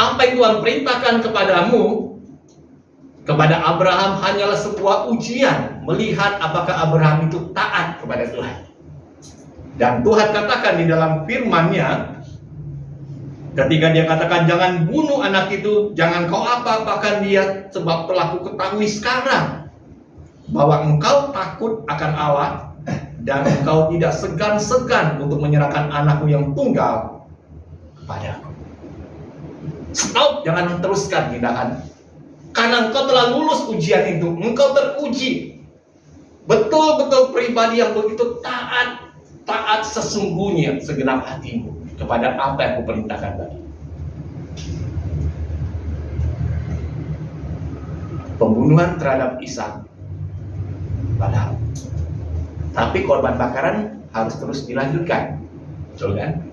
Apa yang Tuhan perintahkan kepadamu, kepada Abraham hanyalah sebuah ujian, melihat apakah Abraham itu taat kepada Tuhan. Dan Tuhan katakan di dalam firman-Nya, ketika dia katakan jangan bunuh anak itu, jangan kau apa-apakan dia, sebab telah kuketahui sekarang bahwa engkau takut akan Allah dan engkau tidak segan-segan untuk menyerahkan anakmu yang tunggal kepadaku. Stop, jangan teruskan tindakan. Karena engkau telah lulus ujian itu, engkau teruji. Betul-betul pribadi yang begitu taat sesungguhnya segenap hatimu kepada apa yang kuperintahkan tadi. Pembunuhan terhadap Ishak padahal, tapi korban bakaran harus terus dilanjutkan, betul kan?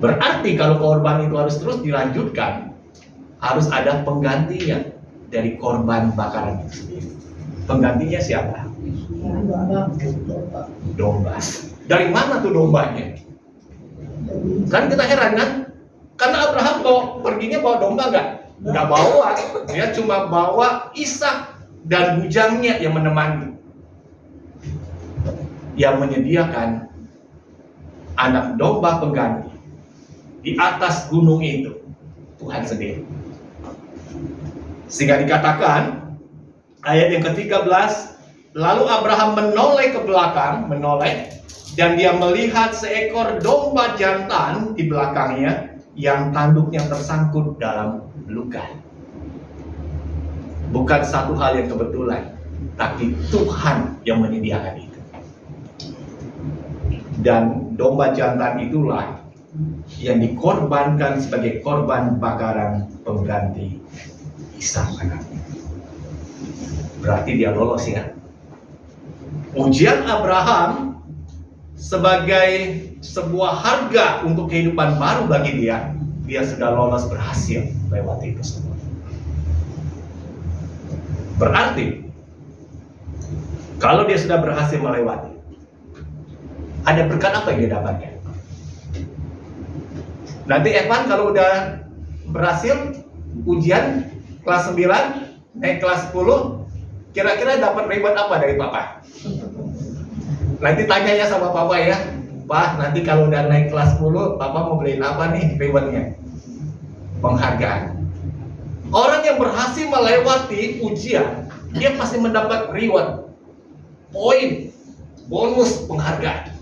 Berarti kalau korban itu harus terus dilanjutkan, harus ada penggantinya dari korban bakaran itu sendiri. Penggantinya siapa? Domba. Dari mana tuh dombanya? Kan kita heran kan? Karena Abraham perginya bawa domba nggak bawa. Dia cuma bawa Ishak dan bujangnya yang menemani, yang menyediakan anak domba pengganti di atas gunung itu Tuhan sendiri. Sehingga dikatakan ayat yang ke-13, lalu Abraham menoleh ke belakang, dan dia melihat seekor domba jantan di belakangnya yang tanduknya tersangkut dalam luka. Bukan satu hal yang kebetulan, tapi Tuhan yang menyediakan itu. Dan domba jantan itulah yang dikorbankan sebagai korban bakaran pengganti Ishak anaknya. Berarti dia lolos ya. Ujian Abraham sebagai sebuah harga untuk kehidupan baru bagi dia sudah lolos, berhasil lewati itu semua. Berarti kalau dia sudah berhasil melewati, ada berkat apa yang dia dapatkan? Nanti Evan kalau udah berhasil ujian kelas 9, naik kelas 10, kira-kira dapat reward apa dari Papa? Nanti tanyanya sama Papa ya, Pak, nanti kalau udah naik kelas 10, Papa mau beliin apa nih rewardnya? Penghargaan. Orang yang berhasil melewati ujian, dia pasti mendapat reward, poin, bonus, penghargaan.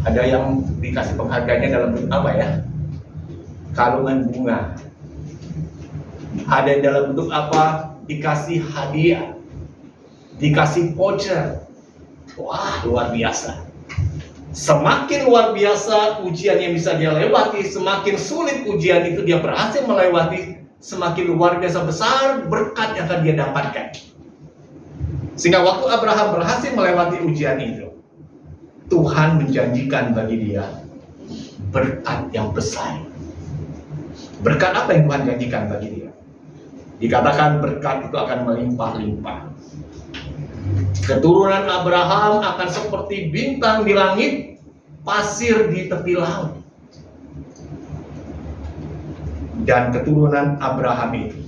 Ada yang dikasih penghargaannya dalam bentuk apa ya? Kalungan bunga. Ada yang dalam bentuk apa? Dikasih hadiah, dikasih voucher. Wah, luar biasa. Semakin luar biasa ujian yang bisa dia lewati, semakin sulit ujian itu dia berhasil melewati, semakin luar biasa besar berkat yang akan dia dapatkan. Sehingga waktu Abraham berhasil melewati ujian itu, Tuhan menjanjikan bagi dia berkat yang besar. Berkat apa yang Tuhan janjikan bagi dia? Dikatakan berkat itu akan melimpah-limpah. Keturunan Abraham akan seperti bintang di langit, pasir di tepi laut. Dan keturunan Abraham itu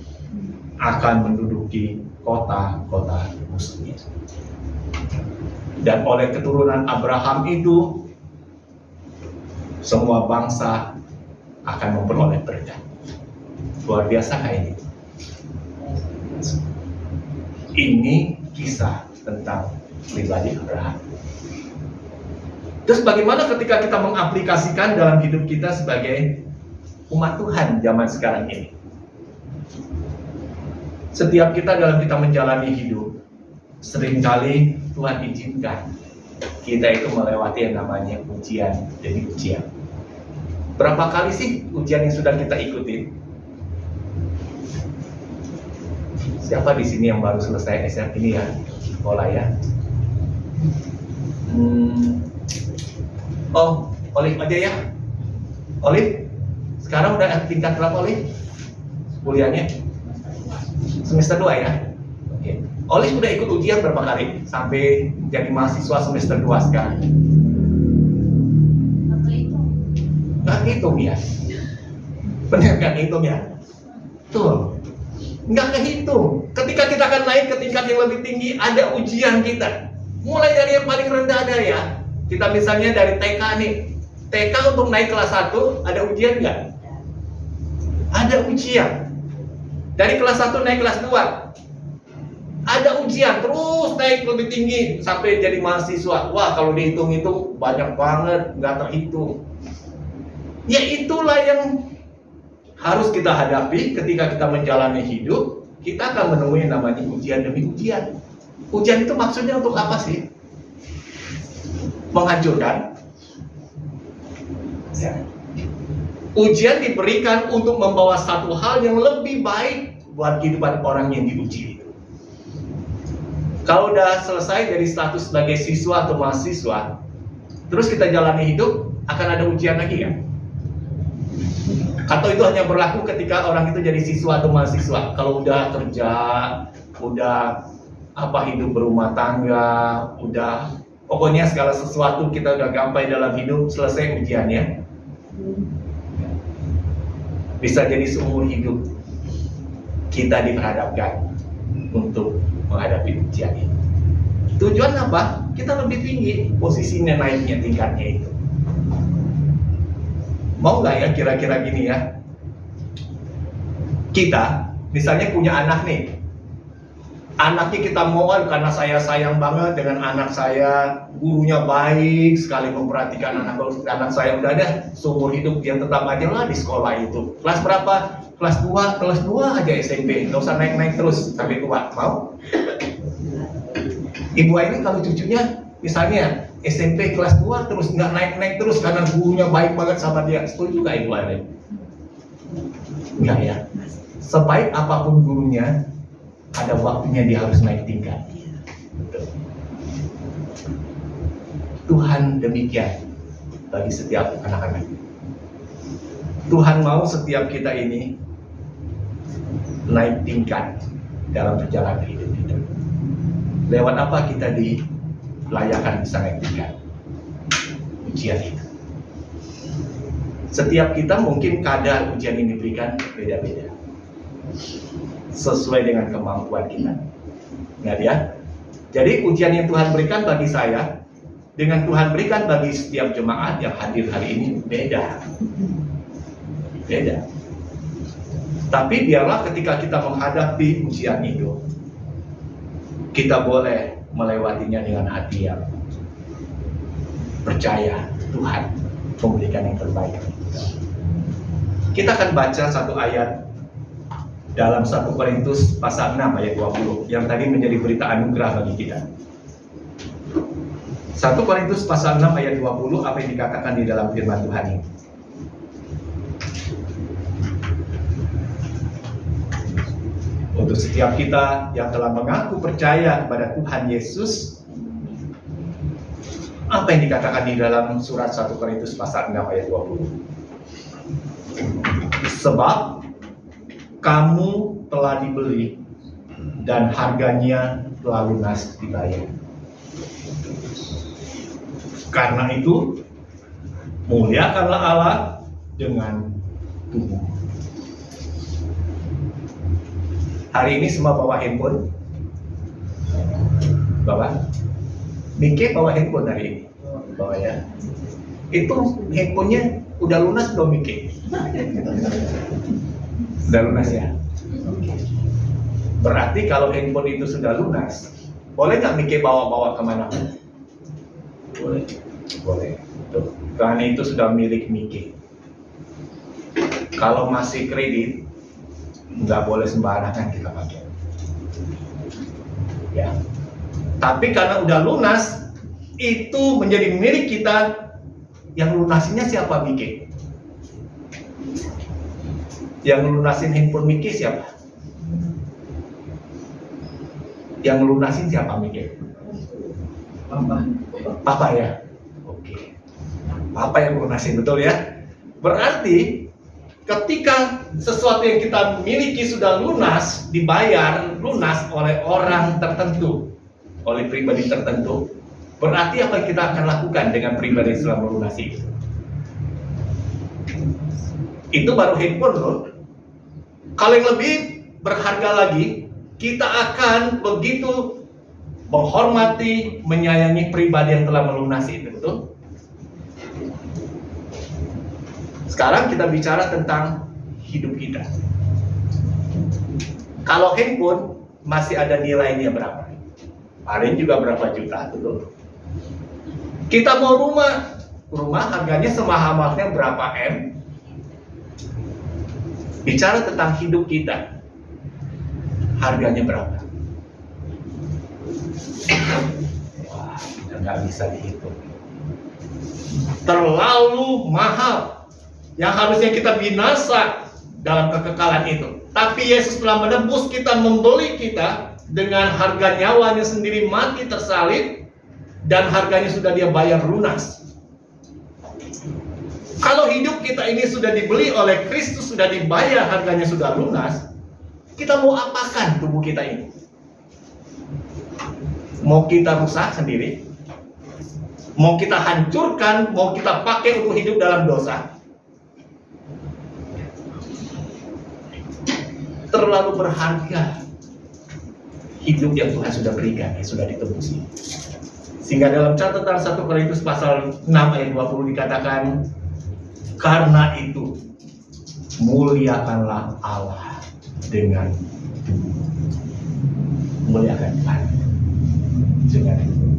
akan menduduki kota-kota musuhnya. Dan oleh keturunan Abraham itu, semua bangsa akan memperoleh berkat. Luar biasa nggak ini? Ini kisah tentang pribadi Abraham. Terus bagaimana ketika kita mengaplikasikan dalam hidup kita sebagai umat Tuhan zaman sekarang ini? Setiap kita dalam kita menjalani hidup, seringkali Tuhan izinkan kita itu melewati yang namanya ujian demi ujian. Berapa kali sih ujian yang sudah kita ikuti? Siapa di sini yang baru selesai SMP ini ya, sekolah ya? Oh, Olive aja ya. Olive, sekarang udah tingkat berapa Olive? Kuliahnya? Semester 2 ya? Oke. Olive udah ikut ujian berapa kali? Sampai jadi mahasiswa semester 2 sekarang? Nggak ngitung ya? Benar nggak ngitung ya? Tuh, nggak kehitung. Ketika kita akan naik ke tingkat yang lebih tinggi, ada ujian kita. Mulai dari yang paling rendah ada ya. Kita misalnya dari TK nih. TK untuk naik kelas 1, ada ujian nggak? Ada ujian. Dari kelas 1 naik kelas 2. Ada ujian, terus naik lebih tinggi sampai jadi mahasiswa. Wah, kalau dihitung itu banyak banget, nggak terhitung. Ya itulah yang harus kita hadapi ketika kita menjalani hidup. Kita akan menemui namanya ujian demi ujian. Ujian itu maksudnya untuk apa sih? Menghancurkan? Ya. Ujian diberikan untuk membawa satu hal yang lebih baik buat kehidupan orang yang diuji itu. Kalau udah selesai dari status sebagai siswa atau mahasiswa, terus kita jalani hidup, akan ada ujian lagi kan? Atau itu hanya berlaku ketika orang itu jadi siswa atau mahasiswa? Kalau udah kerja, udah hidup berumah tangga, udah pokoknya segala sesuatu kita udah gapai dalam hidup, selesai ujiannya. Bisa jadi seumur hidup kita diperhadapkan untuk menghadapi ujian ini. Tujuan apa? Kita lebih tinggi posisinya, naiknya tingkatnya itu. Mau nggak ya kira-kira gini ya? Kita misalnya punya anak nih. Anaknya kita mau karena saya sayang banget dengan anak saya, gurunya baik sekali memperhatikan anak saya, udah ada seumur hidup dia tetap aja lah di sekolah itu. Kelas berapa? Kelas 2 aja SMP, nggak usah naik-naik terus sampai tua. Mau? Ibu ini kalau cucunya misalnya SMP kelas 2 terus nggak naik-naik terus karena gurunya baik banget sama dia, setuju nggak Ibu ini? Enggak ya. Sebaik apapun gurunya, ada waktunya dia harus naik tingkat. Tuhan demikian bagi setiap anak-anak. Tuhan mau setiap kita ini naik tingkat dalam perjalanan hidup kita. Lewat apa kita dilayakan bisa naik tingkat? Ujian itu. Setiap kita mungkin kadar ujian yang diberikan beda-beda, sesuai dengan kemampuan kita. Ingat ya. Jadi ujian yang Tuhan berikan bagi saya dengan Tuhan berikan bagi setiap jemaat yang hadir hari ini beda. Beda. Tapi biarlah ketika kita menghadapi ujian itu, kita boleh melewatinya dengan hati yang percaya Tuhan memberikan yang terbaik. Kita akan baca satu ayat dalam 1 Korintus pasal 6 ayat 20 yang tadi menjadi berita anugerah bagi kita. 1 Korintus pasal 6 ayat 20, apa yang dikatakan di dalam firman Tuhan ini? Untuk setiap kita yang telah mengaku percaya kepada Tuhan Yesus, apa yang dikatakan di dalam surat 1 Korintus pasal 6 ayat 20? Sebab kamu telah dibeli dan harganya telah lunas dibayar. Karena itu, muliakanlah Allah dengan tubuh. Hari ini semua bawa handphone? Bawa? Mike bawa handphone hari ini? Bawa ya? Itu handphonenya udah lunas belum Mike? Udah lunas ya? Berarti kalau handphone itu sudah lunas, boleh nggak Mike bawa-bawa kemana? Boleh. Boleh. Tuh. Karena itu sudah milik Mike. Kalau masih kredit, nggak boleh sembarangan kita pakai. Ya. Tapi karena udah lunas, itu menjadi milik kita. Yang lunasinya siapa, Mike? Yang lunasin handphone Mike siapa? Yang lunasin siapa, Mike? Papa ya? Oke. Papa yang lunasin, betul ya? Berarti ketika sesuatu yang kita miliki sudah lunas, dibayar lunas oleh orang tertentu, oleh pribadi tertentu, berarti apa yang kita akan lakukan dengan pribadi yang setelah melunasi? Itu baru handphone loh. Kalau yang lebih berharga lagi, kita akan begitu menghormati, menyayangi pribadi yang telah melunasi itu, betul? Sekarang kita bicara tentang hidup kita. Kalau handphone masih ada nilainya berapa? Paling juga berapa juta, betul? Kita mau rumah harganya semahal-mahalnya berapa M? Bicara tentang hidup kita, harganya berapa? Wah, nggak bisa dihitung. Terlalu mahal. Yang harusnya kita binasa dalam kekekalan itu. Tapi Yesus telah menebus kita, membeli kita dengan harga nyawanya sendiri, mati tersalib, dan harganya sudah dia bayar lunas. Kalau hidup kita ini sudah dibeli oleh Kristus, sudah dibayar, harganya sudah lunas, kita mau apakan tubuh kita ini? Mau kita rusak sendiri? Mau kita hancurkan? Mau kita pakai untuk hidup dalam dosa? Terlalu berharga hidup yang Tuhan sudah berikan, yang sudah ditebus. Sehingga dalam catatan 1 Korintus pasal 6 ayat 20 dikatakan, karena itu muliakanlah Allah dengan tubuh. Muliakan Tuhan dengan tubuh.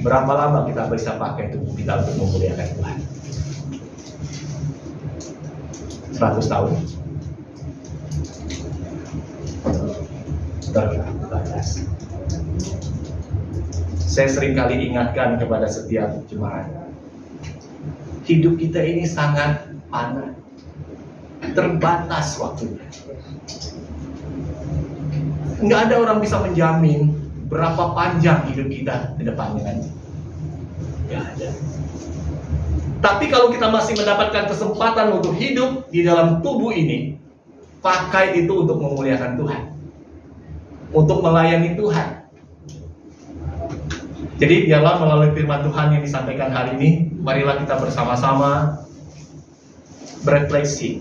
Berapa lama kita bisa pakai tubuh kita untuk memuliakan Tuhan? 100 tahun? Terbatas. Saya sering kali ingatkan kepada setiap jemaat, hidup kita ini sangat panas, terbatas waktunya. Nggak ada orang bisa menjamin berapa panjang hidup kita ke depannya nanti. Nggak ada. Tapi kalau kita masih mendapatkan kesempatan untuk hidup di dalam tubuh ini, pakai itu untuk memuliakan Tuhan, untuk melayani Tuhan. Jadi biarlah melalui firman Tuhan yang disampaikan hari ini, marilah kita bersama-sama berefleksi.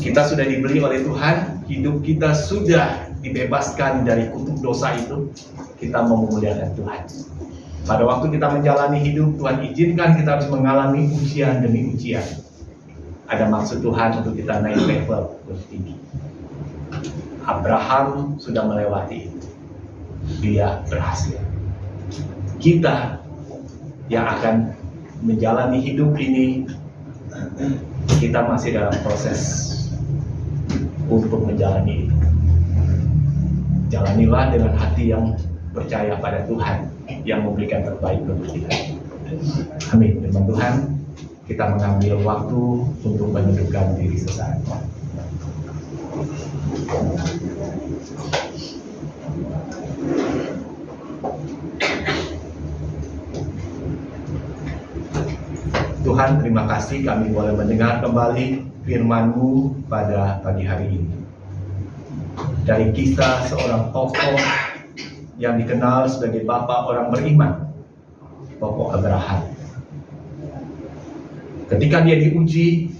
Kita sudah dibeli oleh Tuhan, hidup kita sudah dibebaskan dari kutuk dosa itu, kita memuliakan Tuhan. Pada waktu kita menjalani hidup, Tuhan izinkan kita harus mengalami ujian demi ujian. Ada maksud Tuhan untuk kita naik level lebih tinggi. Abraham sudah melewati itu. Dia berhasil. Kita yang akan menjalani hidup ini, kita masih dalam proses untuk menjalani itu. Jalanilah dengan hati yang percaya pada Tuhan yang memberikan terbaik untuk kita. Amin. Firman Tuhan, kita mengambil waktu untuk menundukkan diri sesaat. Tuhan, terima kasih kami boleh mendengar kembali firman-Mu pada pagi hari ini. Dari kisah seorang tokoh yang dikenal sebagai bapak orang beriman, tokoh Abraham. Ketika dia diuji,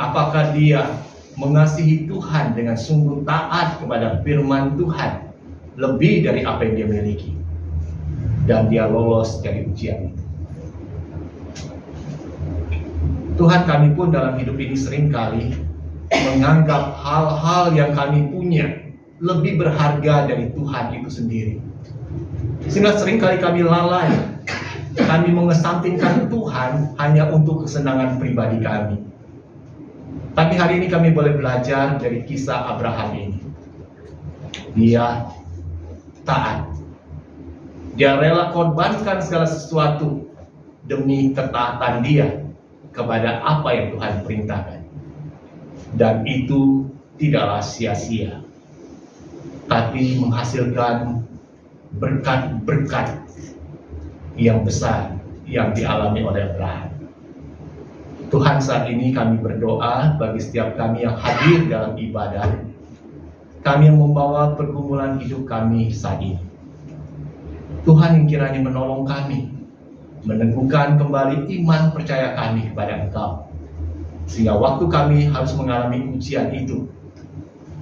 apakah dia mengasihi Tuhan dengan sungguh taat kepada firman Tuhan lebih dari apa yang dia miliki, dan dia lolos dari ujian itu. Tuhan, kami pun dalam hidup ini seringkali menganggap hal-hal yang kami punya lebih berharga dari Tuhan itu sendiri, sehingga seringkali kami lalai. Kami mengesampingkan Tuhan hanya untuk kesenangan pribadi kami. Tapi hari ini kami boleh belajar dari kisah Abraham ini. Dia taat. Dia rela korbankan segala sesuatu demi ketaatan dia kepada apa yang Tuhan perintahkan. Dan itu tidaklah sia-sia, tapi menghasilkan berkat-berkat yang besar yang dialami oleh Abraham. Tuhan, saat ini kami berdoa bagi setiap kami yang hadir dalam ibadah, kami yang membawa pergumulan hidup kami saat ini. Tuhan yang kiranya menolong kami, meneguhkan kembali iman percaya kami kepada Engkau, sehingga waktu kami harus mengalami ujian itu,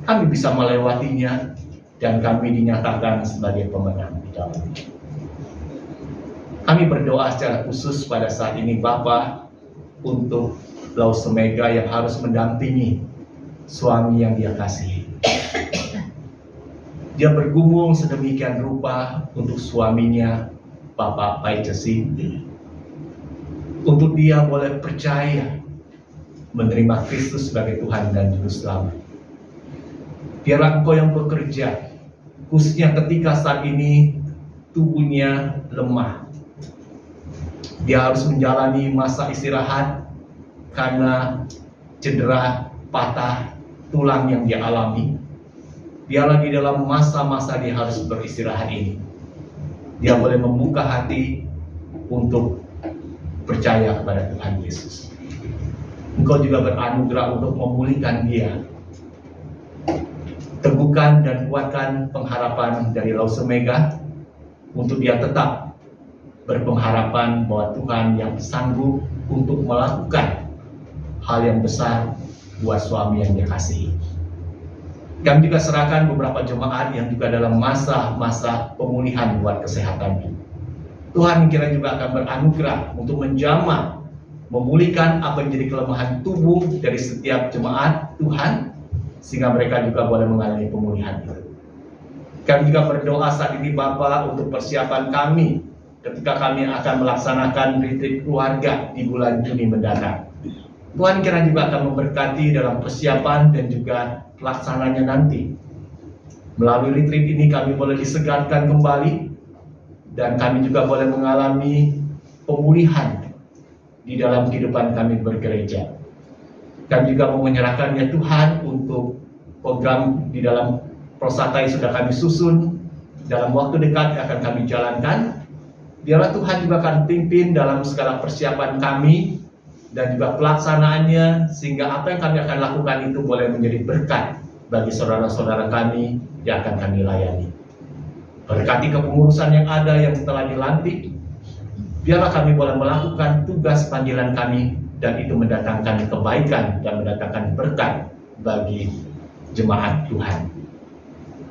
kami bisa melewatinya dan kami dinyatakan sebagai pemenang di dalamnya. Kami berdoa secara khusus pada saat ini Bapa untuk Lausemega yang harus mendampingi suami yang dia kasihi. Dia bergumul sedemikian rupa untuk suaminya, Bapak Paicesi, untuk dia boleh percaya menerima Kristus sebagai Tuhan dan Juru Selamat. Biarlah Engkau yang bekerja, khususnya ketika saat ini tubuhnya lemah. Dia harus menjalani masa istirahat karena cedera, patah tulang yang dia alami. Biarlah di dalam masa-masa dia harus beristirahat ini, dia boleh membuka hati untuk percaya kepada Tuhan Yesus. Engkau juga beranugerah untuk memulihkan dia. Teguhkan dan kuatkan pengharapan dari Lausemega untuk dia tetap berpengharapan bahwa Tuhan yang sanggup untuk melakukan hal yang besar buat suami yang dia kasihi. Kami juga serahkan beberapa jemaat yang juga dalam masa-masa pemulihan buat kesehatannya. Tuhan kiranya juga akan beranugerah untuk menjamah, memulihkan apa yang menjadi kelemahan tubuh dari setiap jemaat Tuhan, sehingga mereka juga boleh mengalami pemulihan itu. Kami juga berdoa saat ini Bapa untuk persiapan kami ketika kami akan melaksanakan retreat keluarga di bulan Juni mendatang. Tuhan kiranya juga akan memberkati dalam persiapan dan juga pelaksananya nanti. Melalui retreat ini kami boleh disegarkan kembali, dan kami juga boleh mengalami pemulihan di dalam kehidupan kami bergereja. Kami juga mau menyerahkannya Tuhan untuk program di dalam Prosata yang sudah kami susun, dalam waktu dekat akan kami jalankan. Biarlah Tuhan juga akan pimpin dalam segala persiapan kami dan juga pelaksanaannya, sehingga apa yang kami akan lakukan itu boleh menjadi berkat bagi saudara-saudara kami yang akan kami layani. Berkati kepengurusan yang ada yang telah dilantik, biarlah kami boleh melakukan tugas panggilan kami, dan itu mendatangkan kebaikan dan mendatangkan berkat bagi jemaat Tuhan.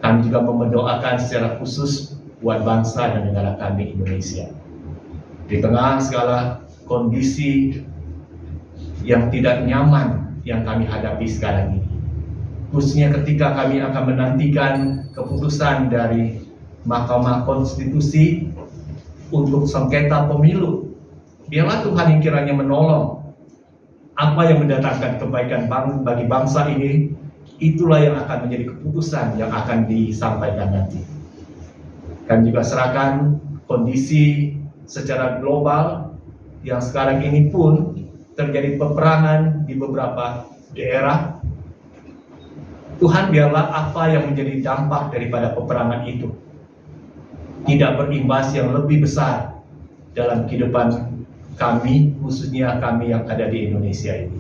Kami juga mendoakan secara khusus buat bangsa dan negara kami Indonesia. Di tengah segala kondisi yang tidak nyaman yang kami hadapi sekarang ini, khususnya ketika kami akan menantikan keputusan dari Mahkamah Konstitusi untuk sengketa pemilu, biarlah Tuhan yang kiranya menolong. Apa yang mendatangkan kebaikan bagi bangsa ini, itulah yang akan menjadi keputusan yang akan disampaikan nanti. Kami juga serahkan kondisi secara global yang sekarang ini pun terjadi peperangan di beberapa daerah. Tuhan, biarlah apa yang menjadi dampak daripada peperangan itu tidak berimbas yang lebih besar dalam kehidupan kami, khususnya kami yang ada di Indonesia ini.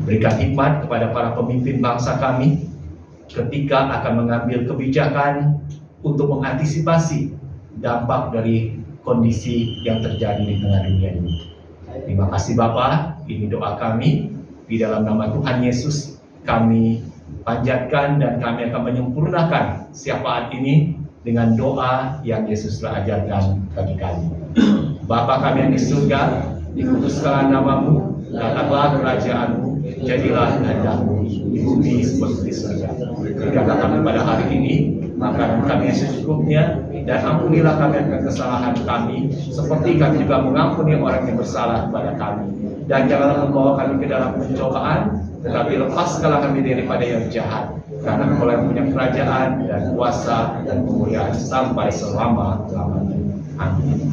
Berikan hikmat kepada para pemimpin bangsa kami ketika akan mengambil kebijakan untuk mengantisipasi dampak dari kondisi yang terjadi di tengah dunia ini. Terima kasih Bapak, ini doa kami. Di dalam nama Tuhan Yesus kami panjatkan dan kami akan menyempurnakan syafaat ini dengan doa yang Yesus telah ajarkan bagi kami. Bapa kami yang di surga, dikuduskanlah namamu, datanglah kerajaanmu, jadilah kehendak-Mu di bumi seperti di surga. Berikanlah kami pada hari ini makanan kami yang secukupnya, dan ampunilah kami akan kesalahan kami, seperti kami juga mengampuni orang yang bersalah kepada kami. Dan janganlah membawa kami ke dalam pencobaan, tetapi lepaskanlah kami daripada yang jahat. Karena Engkau yang punya kerajaan dan kuasa dan kemuliaan sampai selama-lamanya. Amin.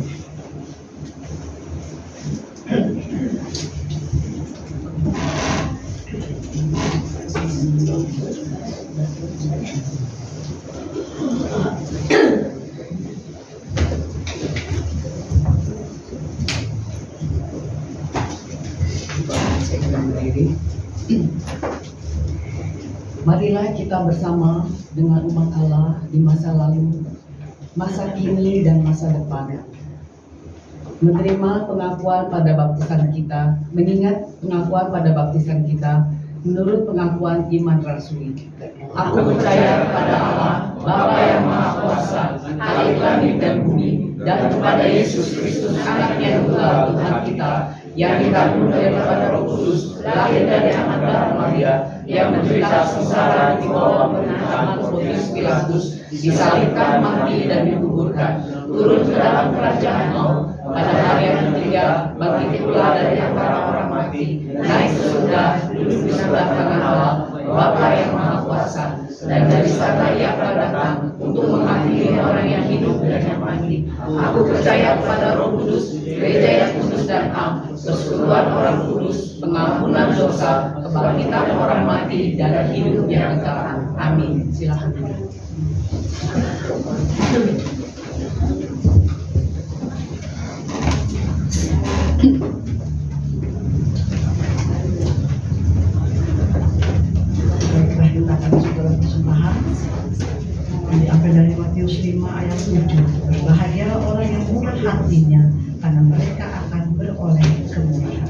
Marilah kita bersama dengan umat Allah di masa lalu, masa kini, dan masa depan. Menerima pengakuan pada baptisan kita, mengingat pengakuan pada baptisan kita, menurut pengakuan iman rasuli. Aku percaya kepada Allah, Bapa yang Maha Kuasa, Khalik langit dan bumi, dan kepada Yesus Kristus, Anaknya yang tunggal Tuhan kita, yang dikandung daripada Roh Kudus, lahir dari anak darah Maria, yang menderita sengsara di bawah pemerintahan Pontius Pilatus, disalibkan, mati, dan dikuburkan, turun ke dalam kerajaan maut, pada hari yang ketiga bangkit pula dari antara orang mati, naik ke surga, duduk di sebelah kanan Allah, Bapa yang Maha Kuasa, dan dari sana Ia akan datang untuk menghadiri orang yang hidup dan yang mati. Aku percaya kepada Roh Kudus, gereja yang kudus dan am, persekutuan orang kudus, pengampunan dosa, kebangkitan orang mati, dan hidup yang kekal. Amin. Silakan. Baiklah, kita akan segera persembahan. Diambil dari Matius 5 ayat 7. Berbahagia orang yang murah hatinya, karena mereka akan beroleh kemurahan.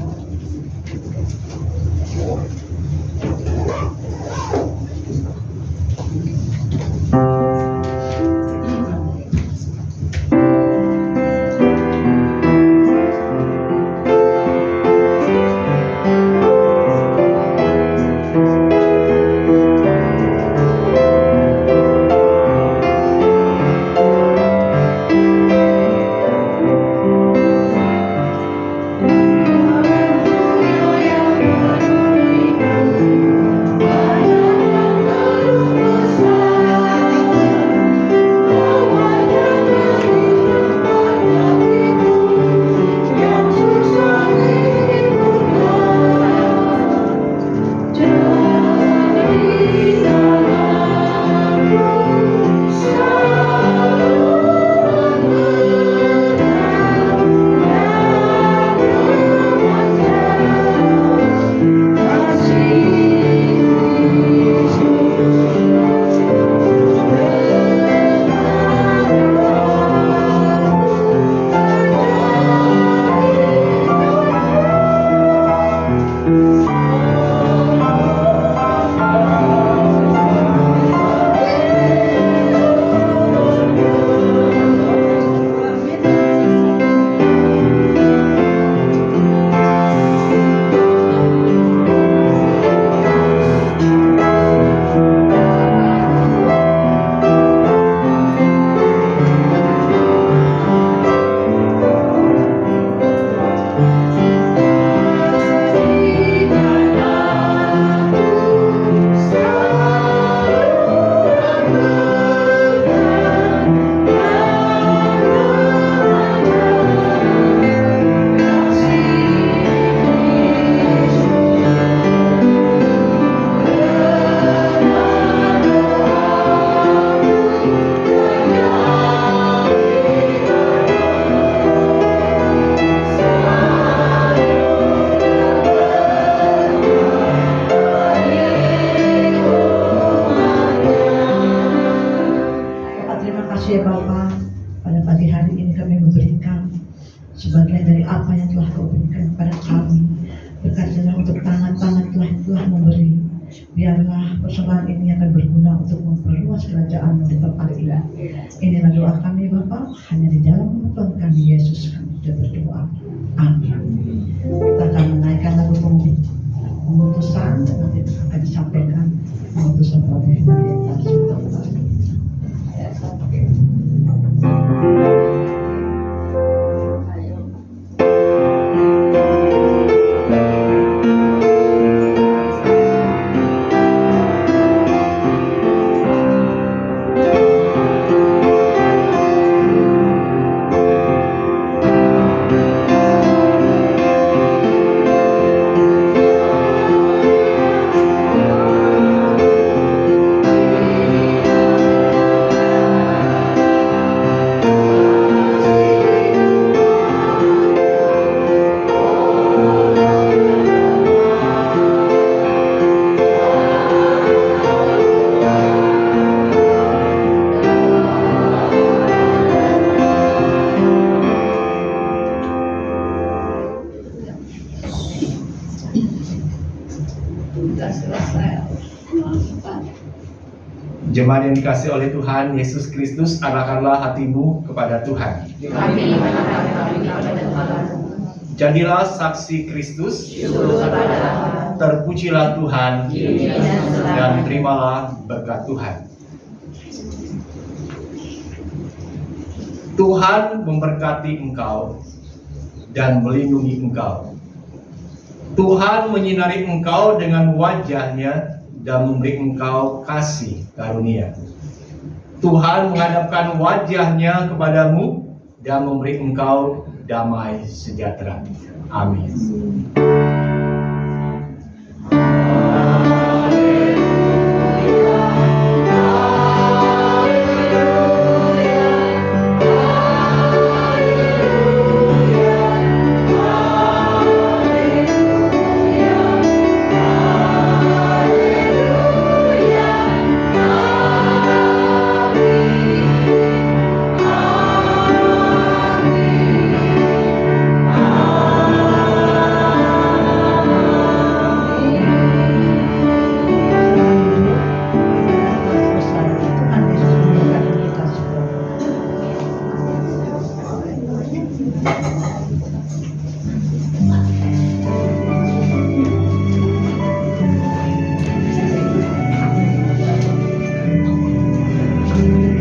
sebagian dari apa yang telah Kau berikan kepada kami. Berkatilah untuk tangan-tangan telah memberi. Biarlah persembahan ini akan berguna untuk memperluas kerajaan-Mu di tempat ini. Inilah doa kami Bapa, hanya di dalam nama Tuhan kami Yesus kami sudah berdoa. Amin. Kita akan menaikkan lagu pemutusan dan nanti akan disampaikan pemutusan oleh pendeta sebentar. Jemaat yang dikasihi oleh Tuhan Yesus Kristus, arahkanlah hatimu kepada Tuhan. Kami menahan kami kepada Tuhan. Jadilah saksi Kristus, Syukur kepada Allah. terpujilah Tuhan, Kini dan selamanya. dan terimalah berkat Tuhan. Tuhan memberkati engkau dan melindungi engkau. Tuhan menyinari engkau dengan wajah-Nya dan memberi engkau kasih karunia. Tuhan menghadapkan wajah-Nya kepadamu dan memberi engkau damai sejahtera. Amin. Tuhan Yesus memberkati kita semua.